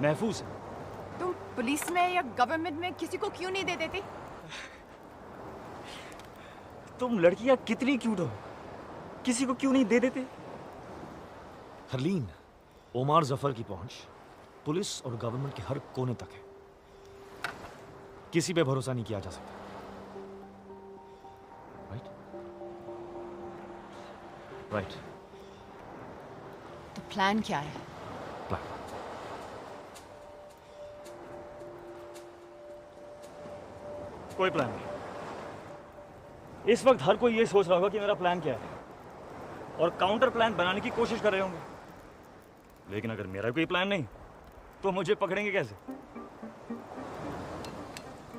महफूज है। तुम पुलिस में या गवर्नमेंट में किसी को क्यों नहीं दे देते? तुम लड़कियां कितनी क्यूट हो, किसी को क्यों नहीं दे देते? हरलीन, ओमार जफर की पहुंच पुलिस और गवर्नमेंट के हर कोने तक है। किसी पे भरोसा नहीं किया जा सकता। राइट? राइट। तो प्लान क्या है? प्लान कोई प्लान नहीं। इस वक्त हर कोई ये सोच रहा होगा कि मेरा प्लान क्या है, और काउंटर प्लान बनाने की कोशिश कर रहे होंगे। लेकिन अगर मेरा कोई प्लान नहीं तो मुझे पकड़ेंगे कैसे?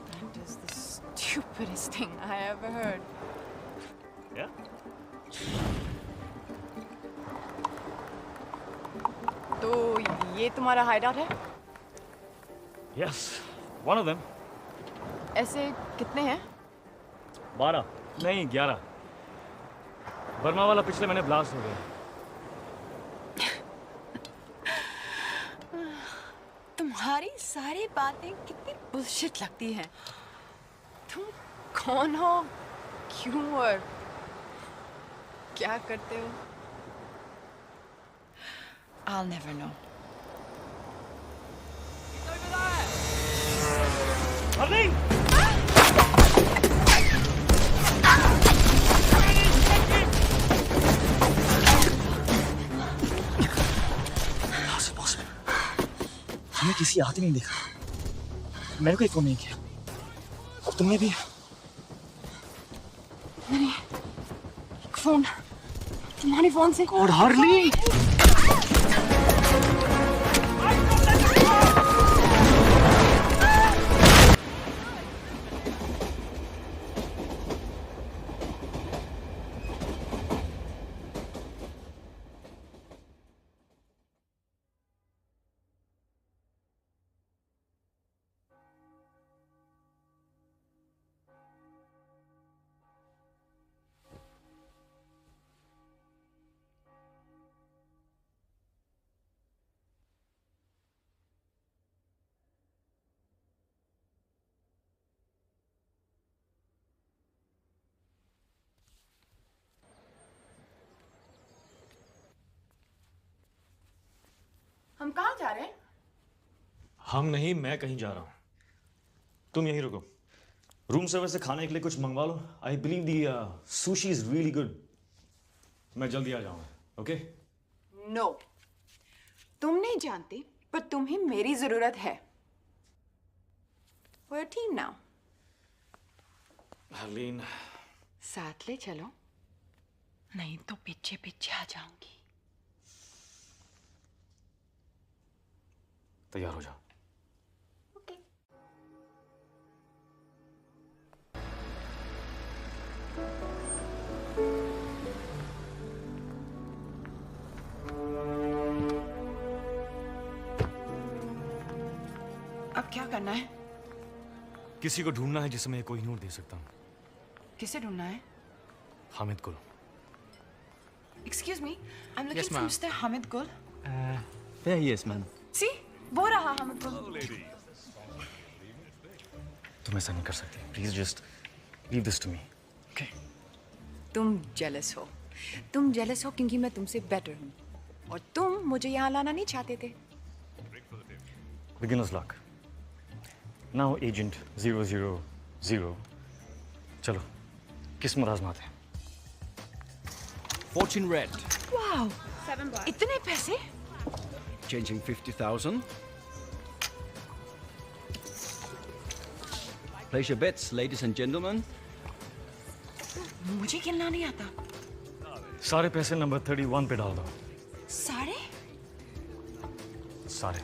That is the stupidest thing I ever heard. Yeah? तो ये तुम्हारा हाइडआउट है? Yes, one of them. ऐसे कितने हैं? 12 नहीं 11। बर्मा वाला पिछले महीने ब्लास्ट हो गया। तुम्हारी सारी बातें कितनी बुलशिट लगती हैं। तुम कौन हो, क्यों और क्या करते हो? I'll never know. हरलीन! हमने किसी आते नहीं देखा, मैंने कोई फोन नहीं किया, तुमने भी? मैंने फोन तुम्हारे फोन से। और हरलीन! हम कहाँ जा रहे हैं? हम नहीं, मैं कहीं जा रहा हूँ। तुम यहीं रुको। रूम सर्विस से खाने के लिए कुछ मंगवा लो। I believe the sushi is really good. मैं जल्दी आ जाऊंगा, ओके? नो, तुम नहीं जानती, पर तुम्हें मेरी जरूरत है। We're a team now. Harleen, साथ ले चलो, नहीं तो पीछे पीछे आ जाऊंगी। तैयार हो जाओ। अब क्या करना है? किसी को ढूंढना है जिसे मैं कोहिनूर दे सकता हूँ। किसे ढूंढना है? हामिद गुल। Excuse me, I'm looking Yes, for ma'am. Mr. Hamid Gul. There he is, ma'am. See, वो रहा Hamid Gul. तुम ऐसा नहीं कर सकती। Please just leave this to me. Okay? तुम जेलस हो। तुम जेलस हो क्योंकि मैं तुमसे बेटर हूँ, और तुम मुझे यहाँ लाना नहीं चाहते थे। Beginner's luck. Now Agent 000. चलो, किस्मत आजमाते हैं। Fortune red. वाह, इतने पैसे? Changing 50,000. Place your bets, ladies and gentlemen. मुझे खेलना नहीं आता। सारे पैसे नंबर 31 पे डाल दो। सारे? सारे।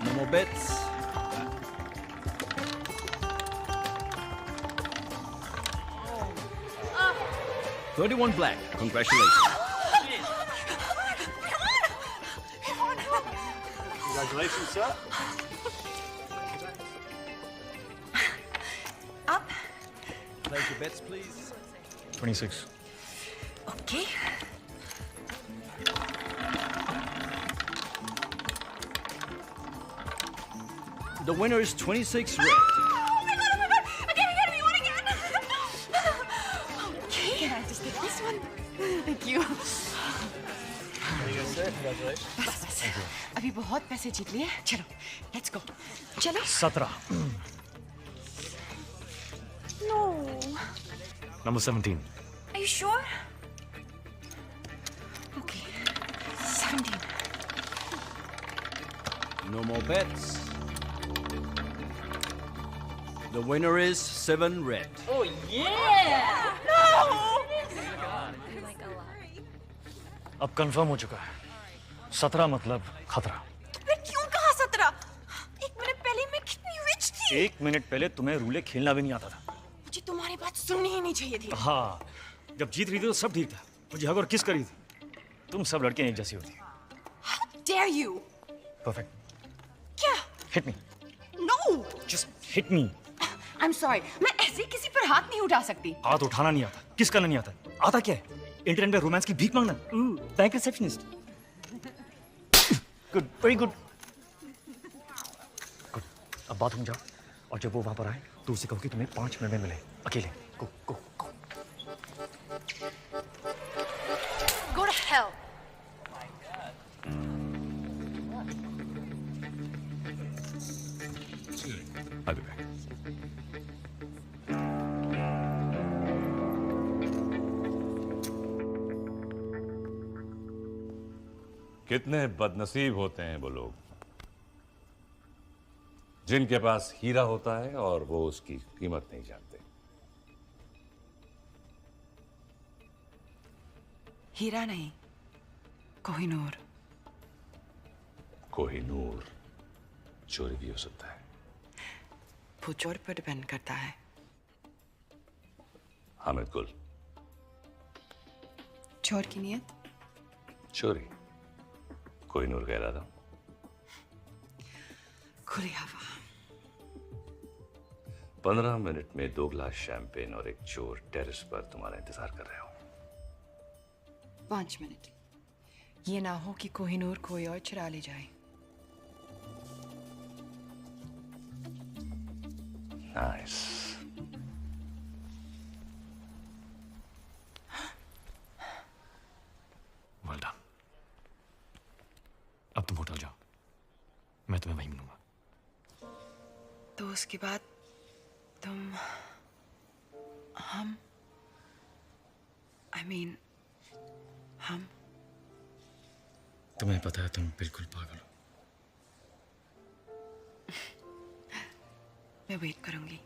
No more bets. $31 black. Congratulations. Congratulations, sir. Up. Place your bets, please. 26. Okay. The winner is 26 red. Okay, can I just take this one? Thank you. बस, अभी बहुत पैसे जीत लिए। चलो, let's go. चलो। 17. No. Number 17. Are you sure? Okay. 17. No more bets. The winner is 7 red. Oh yeah! No! अब confirm हो चुका है। 17 मतलब खतरा। मैं क्यों कहा 17? एक मिनट पहले मैं कितनी रिच थी। 1 मिनट पहले तुम्हें रूले खेलना भी नहीं आता था। मुझे तुम्हारी बात सुननी ही नहीं चाहिए थी। हाँ, जब जीत रही थी तो सब ठीक था, मुझे हग और किस करी थी। तुम सब लड़कियां एक जैसी होती हो। How dare you? परफेक्ट। क्या? Hit me. No. Just hit me. I'm sorry. मैं ऐसे किसी पर हाथ नहीं उठा सकती। हाथ उठाना नहीं आता, किस करना नहीं आता, आता क्या है? इंटरनेट पे रोमांस की भीख मांगना। Bank receptionist. Good, very good. Good. अब बाथरूम जाओ और जब वो वहां पर आए तो उसे कहो कि तुम्हें 5 मिनट में मिले, अकेले। गो गो गो। Go to hell. I'll be back. कितने बदनसीब होते हैं वो लोग जिनके पास हीरा होता है और वो उसकी कीमत नहीं जानते। हीरा नहीं, कोहिनूर। कोहिनूर चोरी भी हो सकता है। वो चोर पर डिपेंड करता है। हामिद गुल। चोर की नियत? चोरी। कोहिनूर कह रहा था। खुली हवा। 15 मिनट में 2 गिलास शैंपेन और एक चोर टेरेस पर तुम्हारा इंतजार कर रहे हो। 5 मिनट। ये ना हो कि कोहिनूर कोई और चुरा ले जाए। नाइस। Well done. अब तुम होटल जाओ, मैं तुम्हें वहीं मिलूंगा। तो उसके बाद तुम हम हम तुम्हें पता है तुम बिल्कुल पागल हो। मैं वेट करूंगी।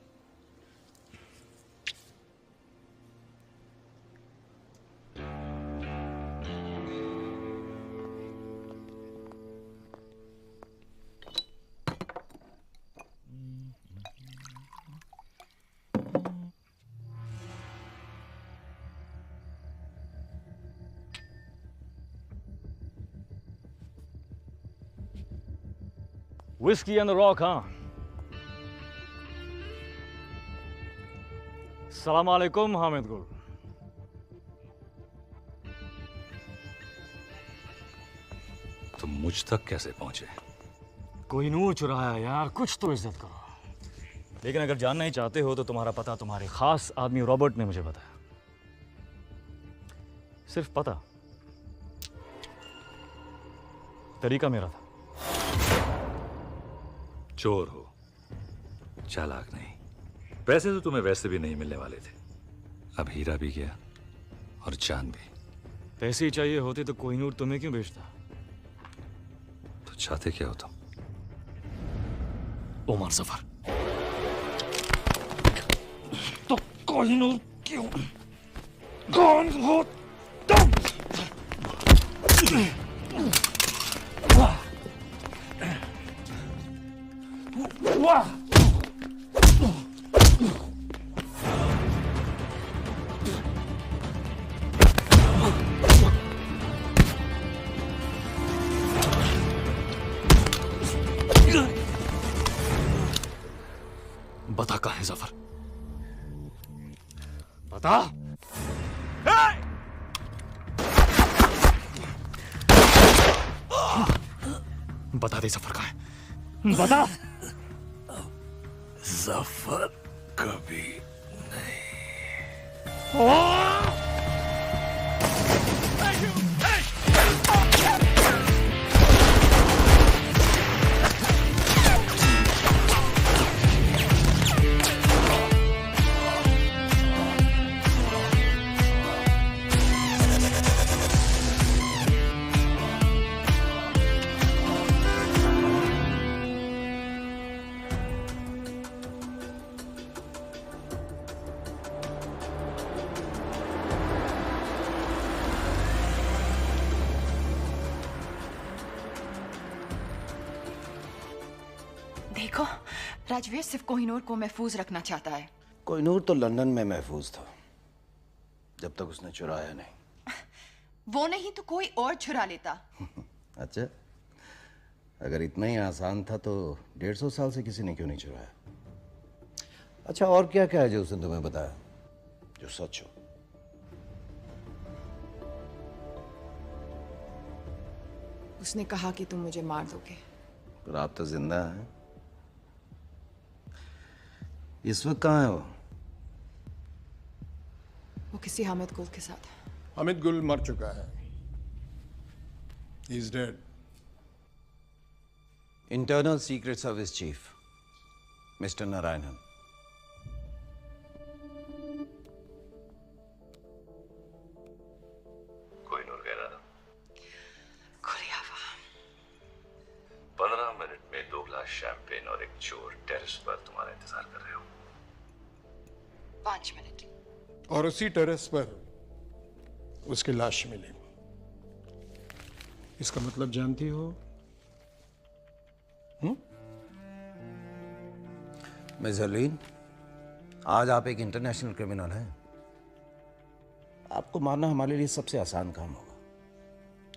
Whiskey on the rock, huh? सलाम अलैकुम हामिद गुल। तुम मुझ तक कैसे पहुंचे? कोहिनूर चुराया यार, कुछ तो इज्जत करो। लेकिन अगर जानना ही चाहते हो तो तुम्हारा पता तुम्हारे खास आदमी रॉबर्ट ने मुझे बताया। सिर्फ पता, तरीका मेरा था। चोर हो, चालाक नहीं। पैसे तो तुम्हें वैसे भी नहीं मिलने वाले थे, अब हीरा भी गया और जान भी। पैसे ही चाहिए होते तो कोहिनूर तुम्हें क्यों बेचता? तो चाहते क्या हो तुम? ओमर जफर। तो कोहिनूर क्यों कौन हो तुम? वाह! बता कहाँ है जफर? बता। बता दे जफर कहाँ है? बता। जफर कभी नहीं। देखो, राजवीर सिर्फ कोहिनूर को महफूज रखना चाहता है। कोहिनूर तो लंदन में महफूज था, जब तक उसने चुराया नहीं। वो नहीं तो कोई और चुरा लेता। अच्छा, अगर इतना ही आसान था तो 150 साल से किसी ने क्यों नहीं चुराया? अच्छा, और क्या क्या है जो उसने तुम्हें बताया जो सच हो? उसने कहा कि तुम मुझे मार दोगे। पर आप तो जिंदा हैं। इस वक्त कहाँ है वो? वो किसी हामिद गुल के साथ है। हामिद गुल मर चुका है। He is dead. Internal secret service chief mister Narayanan. कोई नूर कह रहा था। 15 मिनट में 2 गिलास शैंपेन और एक चोर टेरेस पर तुम्हारा इंतजार कर रहे हो। 5 मिनट। और उसी टेरेस पर उसकी लाश मिली। इसका मतलब जानती हो? मिस हरलीन, आज आप एक इंटरनेशनल क्रिमिनल हैं। आपको मारना हमारे लिए सबसे आसान काम होगा,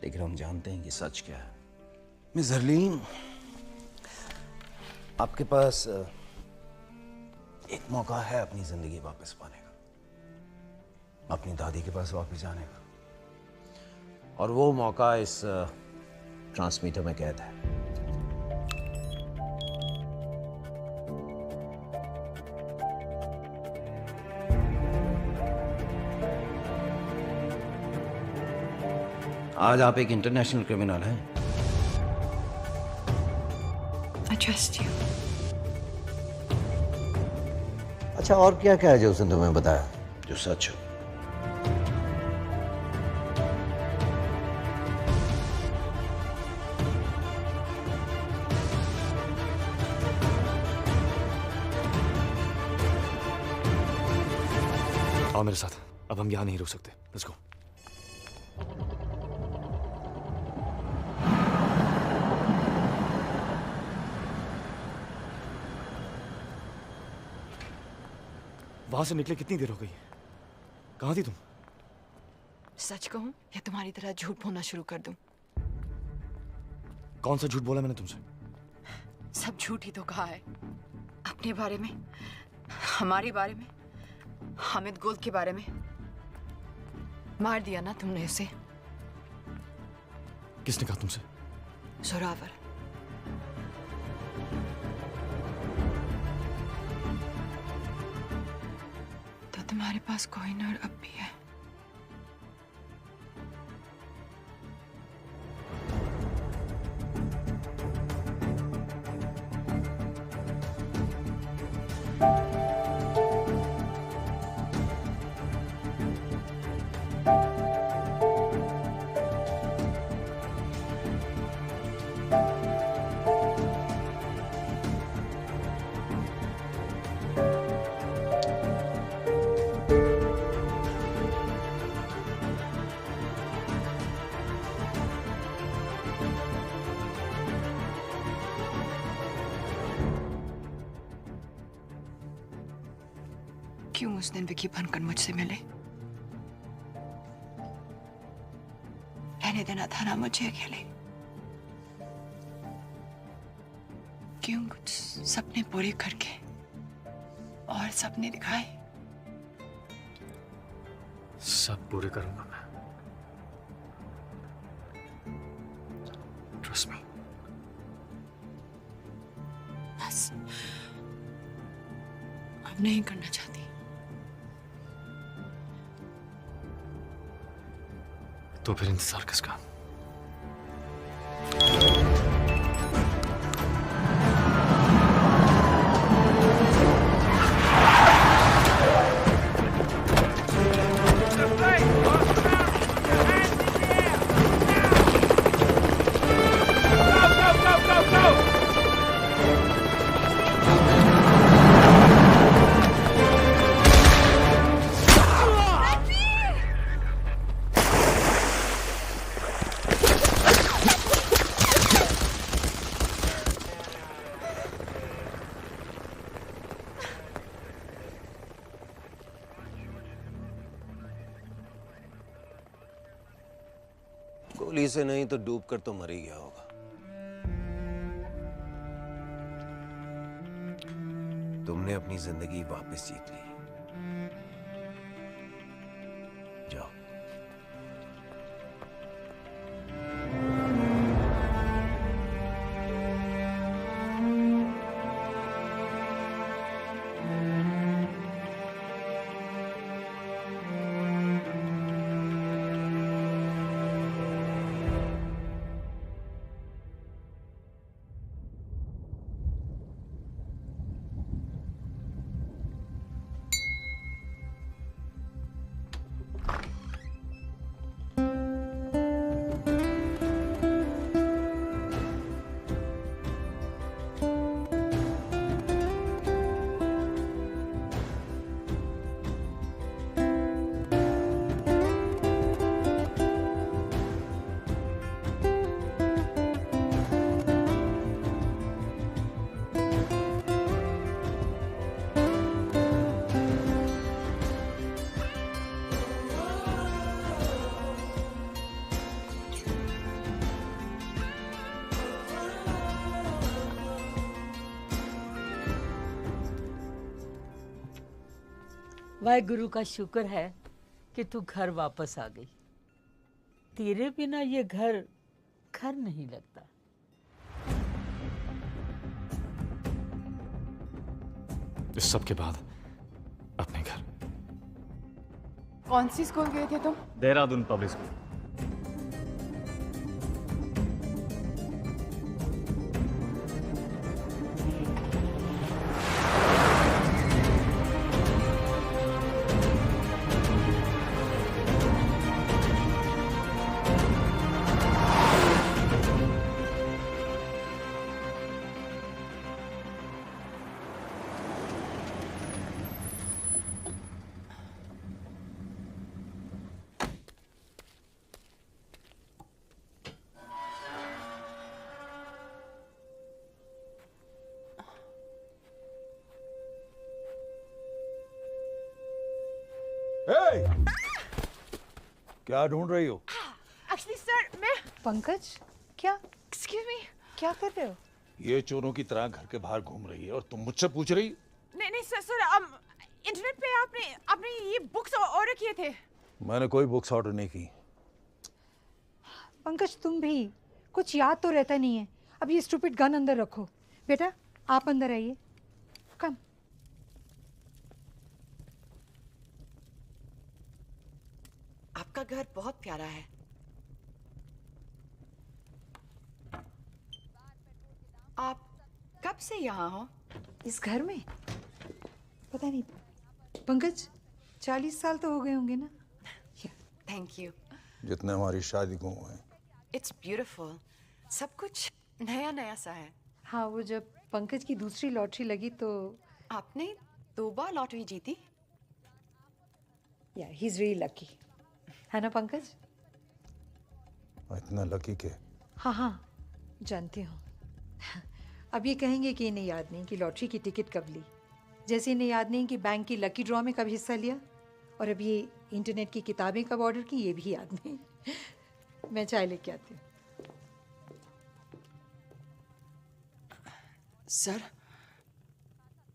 लेकिन हम जानते हैं कि सच क्या है। मिस हरलीन, आपके पास एक मौका है अपनी जिंदगी वापस पाने का, अपनी दादी के पास वापस जाने का, और वो मौका इस ट्रांसमीटर में कैद है। आज आप एक इंटरनेशनल क्रिमिनल हैं। I trust you. अच्छा, और क्या क्या है जो उसने तुम्हें बताया जो सच हो? आओ मेरे साथ, अब हम यहाँ नहीं रुक सकते। Let's go. वहां से निकले कितनी देर हो गई? कहाँ थी तुम? सच कहूं या तुम्हारी तरह झूठ बोलना शुरू कर दूं? कौन सा झूठ बोला मैंने तुमसे? सब झूठ ही तो कहा है। अपने बारे में, हमारे बारे में, हामिद गुल के बारे में। मार दिया ना तुमने उसे। किसने कहा तुमसे? जोरावर। तो तुम्हारे पास कोहिनूर अब भी है। क्यों उस दिन विकी बनकर मुझसे मिले? रहने देना था ना मुझे अकेले। क्यों कुछ सपने पूरे करके और सपने दिखाए? सब पूरे करूंगा मैं। Trust me. बस अब नहीं करना चाहती। तो फिर इंतजार किसका? गोली से नहीं तो डूब कर तो मर ही गया होगा। तुमने अपनी जिंदगी वापस जीत ली। जाओ। वाहेगुरु का शुक्र है कि तू घर वापस आ गई। तेरे बिना ये घर घर नहीं लगता। इस सब के बाद अपने घर। कौन सी स्कूल गए थे तुम? Dehradun public school. क्या ढूंढ रही हो? एक्चुअली सर मैं पंकज, क्या? एक्सक्यूज मी, क्या कर रहे हो? ये चोरों की तरह घर के बाहर घूम रही है और तुम मुझसे पूछ रही? नहीं सर इंटरनेट पे आपने ये बुक्स ऑर्डर किए थे। मैंने कोई बुक्स ऑर्डर नहीं की। पंकज तुम भी कुछ याद तो रहता नहीं है। अब ये स्टूपिड गन अंदर रखो। बेटा आप अंदर आइए। कम। आपका घर बहुत प्यारा है। आप कब से यहाँ हो? इस घर में? पता नहीं पंकज, 40 साल तो हो गए होंगे ना? Thank you. जितने हमारी शादी को हुए। It's beautiful. सब कुछ नया नया सा है। हाँ, वो जब पंकज की दूसरी लॉटरी लगी तो आपने 2 बार लॉटरी जीती? या ही इज रियली लकी, है ना पंकज? इतना लकी के? हाँ जानती हूँ। अब ये कहेंगे कि इन्हें याद नहीं कि लॉटरी की टिकट कब ली, जैसे इन्हें याद नहीं कि बैंक की लकी ड्रॉ में कब हिस्सा लिया, और अब ये इंटरनेट की किताबें कब ऑर्डर की ये भी याद नहीं। मैं चाय लेके आती हूँ। सर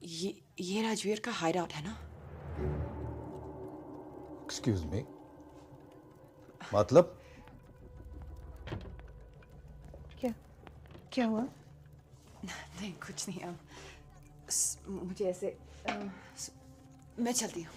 ये राजवीर का हाइड आउट है ना? एक्सक्यूज मी, मतलब? क्या हुआ? नहीं कुछ नहीं। मुझे ऐसे मैं चलती हूँ।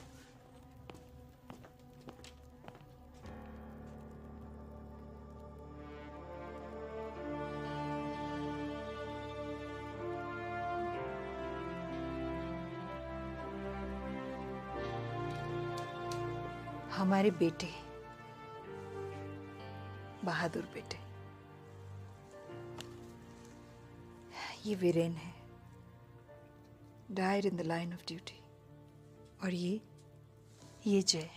हमारे बेटे, बहादुर बेटे, ये वीरेन है, died in the line of duty. और ये जय,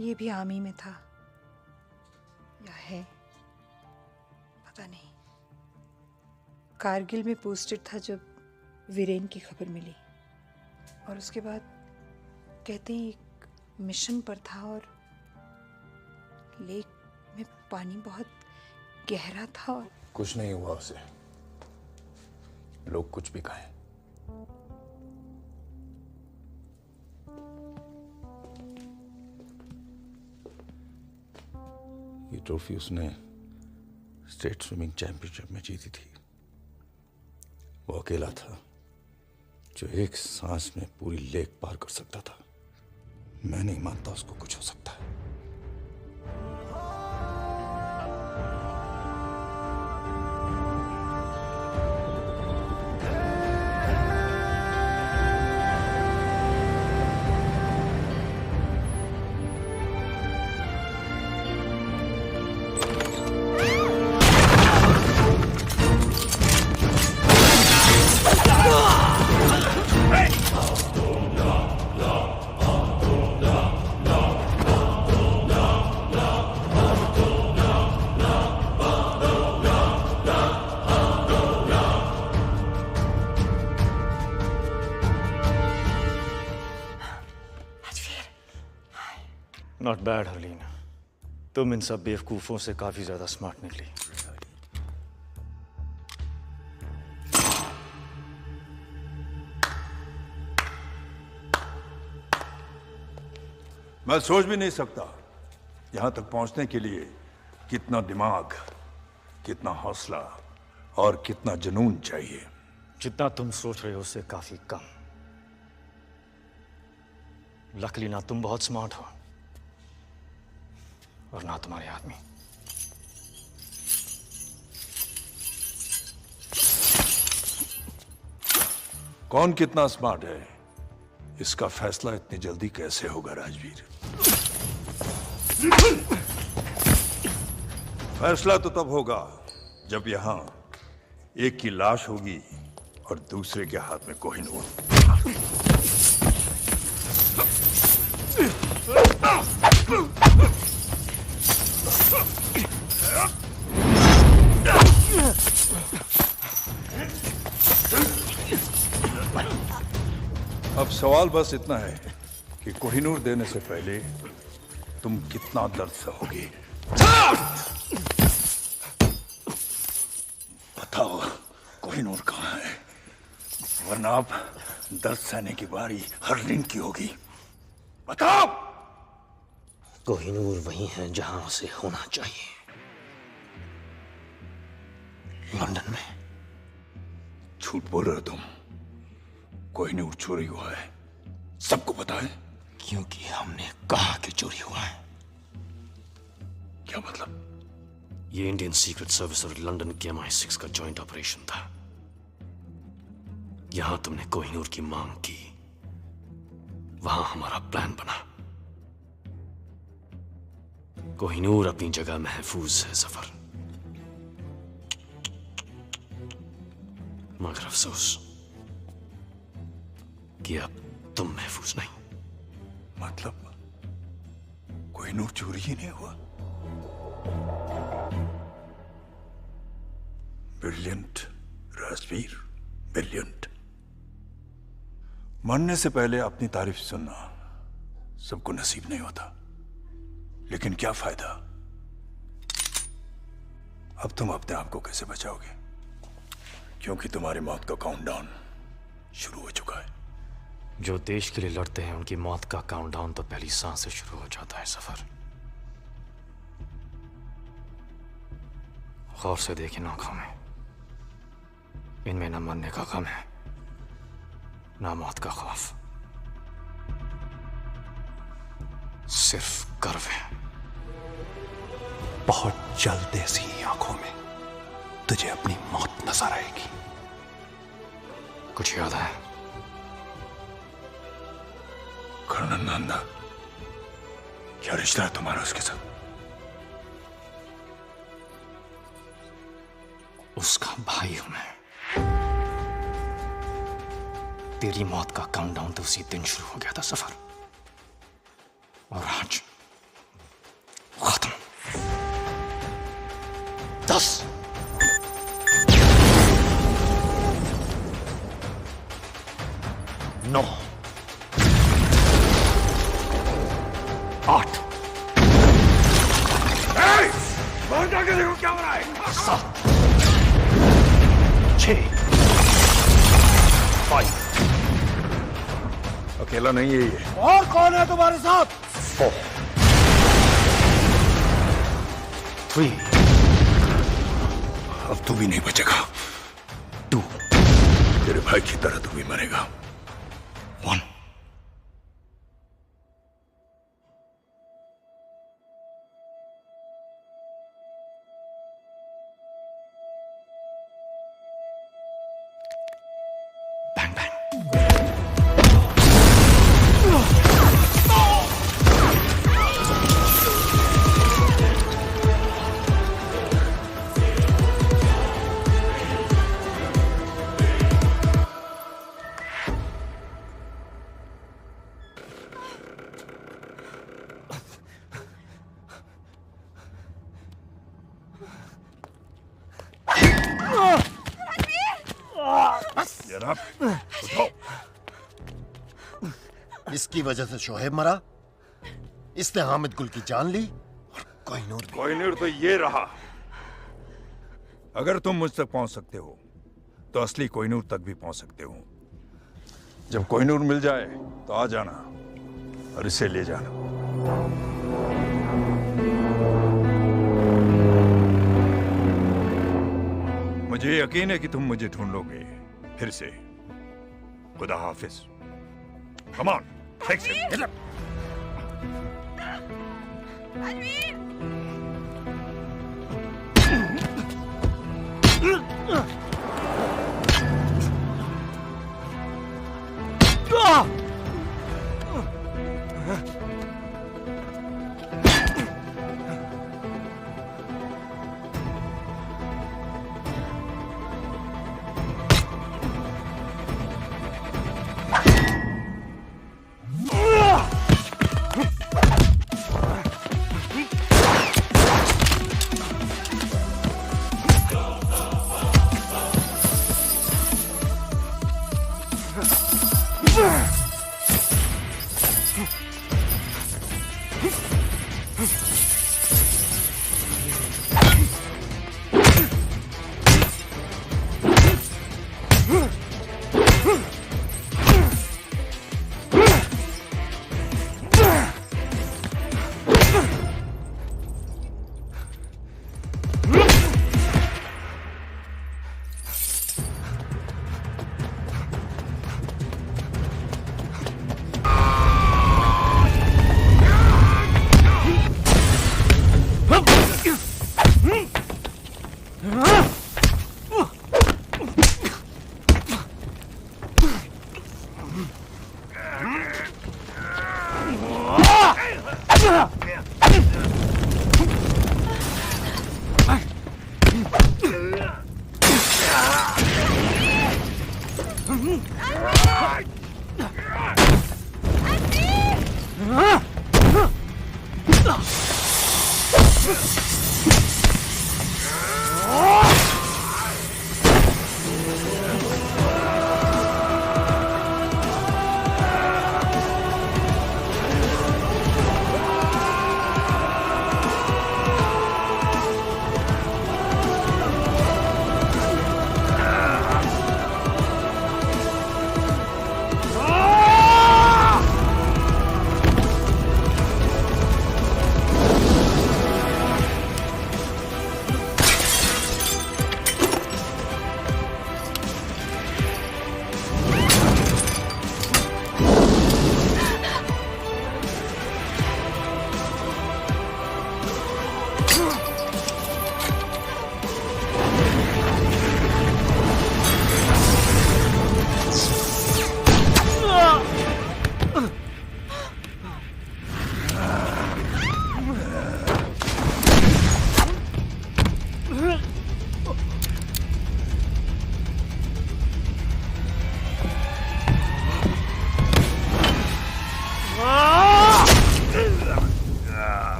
ये भी आर्मी में था या है पता नहीं। कारगिल में पोस्टेड था जब वीरेन की खबर मिली, और उसके बाद कहते हैं एक मिशन पर था और लेक में पानी बहुत गहरा था। कुछ नहीं हुआ उसे, लोग कुछ भी कहें। ये ट्रॉफी उसने स्टेट स्विमिंग चैंपियनशिप में जीती थी। वो अकेला था जो एक सांस में पूरी लेक पार कर सकता था। मैं नहीं मानता उसको कुछ हो सकता है। नॉट बैड हरलीन, तुम इन सब बेवकूफों से काफी ज्यादा स्मार्ट निकली। मैं सोच भी नहीं सकता यहां तक पहुंचने के लिए कितना दिमाग, कितना हौसला और कितना जुनून चाहिए। जितना तुम सोच रहे हो उससे काफी कम। लकीली ना तुम बहुत स्मार्ट हो और ना तुम्हारे आदमी। कौन कितना स्मार्ट है इसका फैसला इतनी जल्दी कैसे होगा राजवीर? फैसला तो तब होगा जब यहां एक की लाश होगी और दूसरे के हाथ में कोहिनूर। अब सवाल बस इतना है कि कोहिनूर देने से पहले तुम कितना दर्द सहोगे। बताओ कोहिनूर कहाँ है, वरना अब दर्द सहने की बारी हरलीन की होगी। बताओ। कोहिनूर वही है जहां उसे होना चाहिए, लंदन में। झूठ बोल रहे हो तुम। कोहिनूर चोरी हुआ है, सबको पता है। क्योंकि हमने कहा कि चोरी हुआ है। क्या मतलब? ये इंडियन सीक्रेट सर्विस और लंदन के MI6 का जॉइंट ऑपरेशन था। यहां तुमने कोहिनूर की मांग की, वहां हमारा प्लान बना। कोहिनूर अपनी जगह महफूज है सफर, मगर अफसोस कि अब तुम महफूज नहीं। मतलब कोहिनूर चोरी ही नहीं हुआ? Brilliant Rajveer, brilliant. मरने से पहले अपनी तारीफ सुनना सबको नसीब नहीं होता, लेकिन क्या फायदा? अब तुम अपने आप को कैसे बचाओगे? क्योंकि तुम्हारी मौत का काउंटडाउन शुरू हो चुका है। जो देश के लिए लड़ते हैं उनकी मौत का काउंटडाउन तो पहली सांस से शुरू हो जाता है सफर। गौर से देखिए आंखों में, इनमें न मरने का गम है, ना मौत का खौफ, सिर्फ गर्व है। बहुत जल्द ऐसी आंखों में तुझे अपनी मौत नजर आएगी। कुछ याद है? कर्नल नंदा, क्या रिश्ता है तुम्हारा उसके साथ? उसका भाई हूं मैं। तेरी मौत का काउंटडाउन तो उसी दिन शुरू हो गया था सफर, और आज खत्म। 10 9 8 आगे देखो क्या हो रहा है। 7 6 5 अकेला नहीं है ये। और कौन है तुम्हारे साथ? 4 3 अब तू भी नहीं बचेगा। 2 तेरे भाई की तरह तू भी मरेगा। 1 जनाब उठाओ। इसकी वजह से शोहेब मरा, इसने हामिद गुल की जान ली और कोहिनूर तो ये रहा। अगर तुम मुझ तक पहुंच सकते हो तो असली कोहिनूर तक भी पहुंच सकते हो। जब कोहिनूर मिल जाए तो आ जाना और इसे ले जाना। मुझे यकीन है कि तुम मुझे ढूंढ लोगे फिर से। खुदा हाफिज। Come on, take it.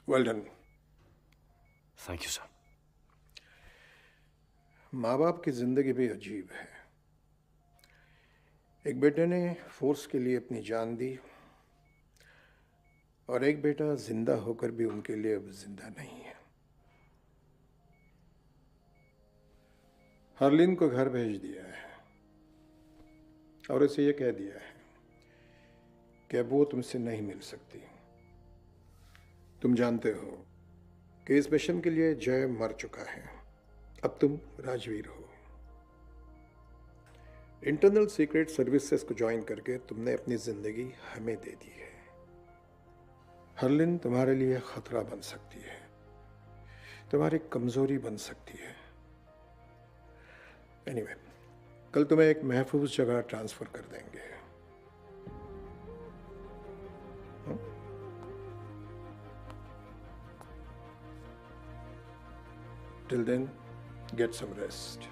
Well done. Thank you sir. माँ बाप की जिंदगी भी अजीब है। एक बेटे ने फोर्स के लिए अपनी जान दी और एक बेटा जिंदा होकर भी उनके लिए अब जिंदा नहीं है। हरलीन को घर भेज दिया है और उसे यह कह दिया है कि अब वो तुमसे नहीं मिल सकती। तुम जानते हो कि इस मिशन के लिए जय मर चुका है, अब तुम राजवीर हो। इंटरनल सीक्रेट सर्विसेज को ज्वाइन करके तुमने अपनी जिंदगी हमें दे दी है। हरलिन तुम्हारे लिए खतरा बन सकती है, तुम्हारी कमजोरी बन सकती है। एनीवे, कल तुम्हें एक महफूज जगह ट्रांसफर कर देंगे। Till then, get some rest.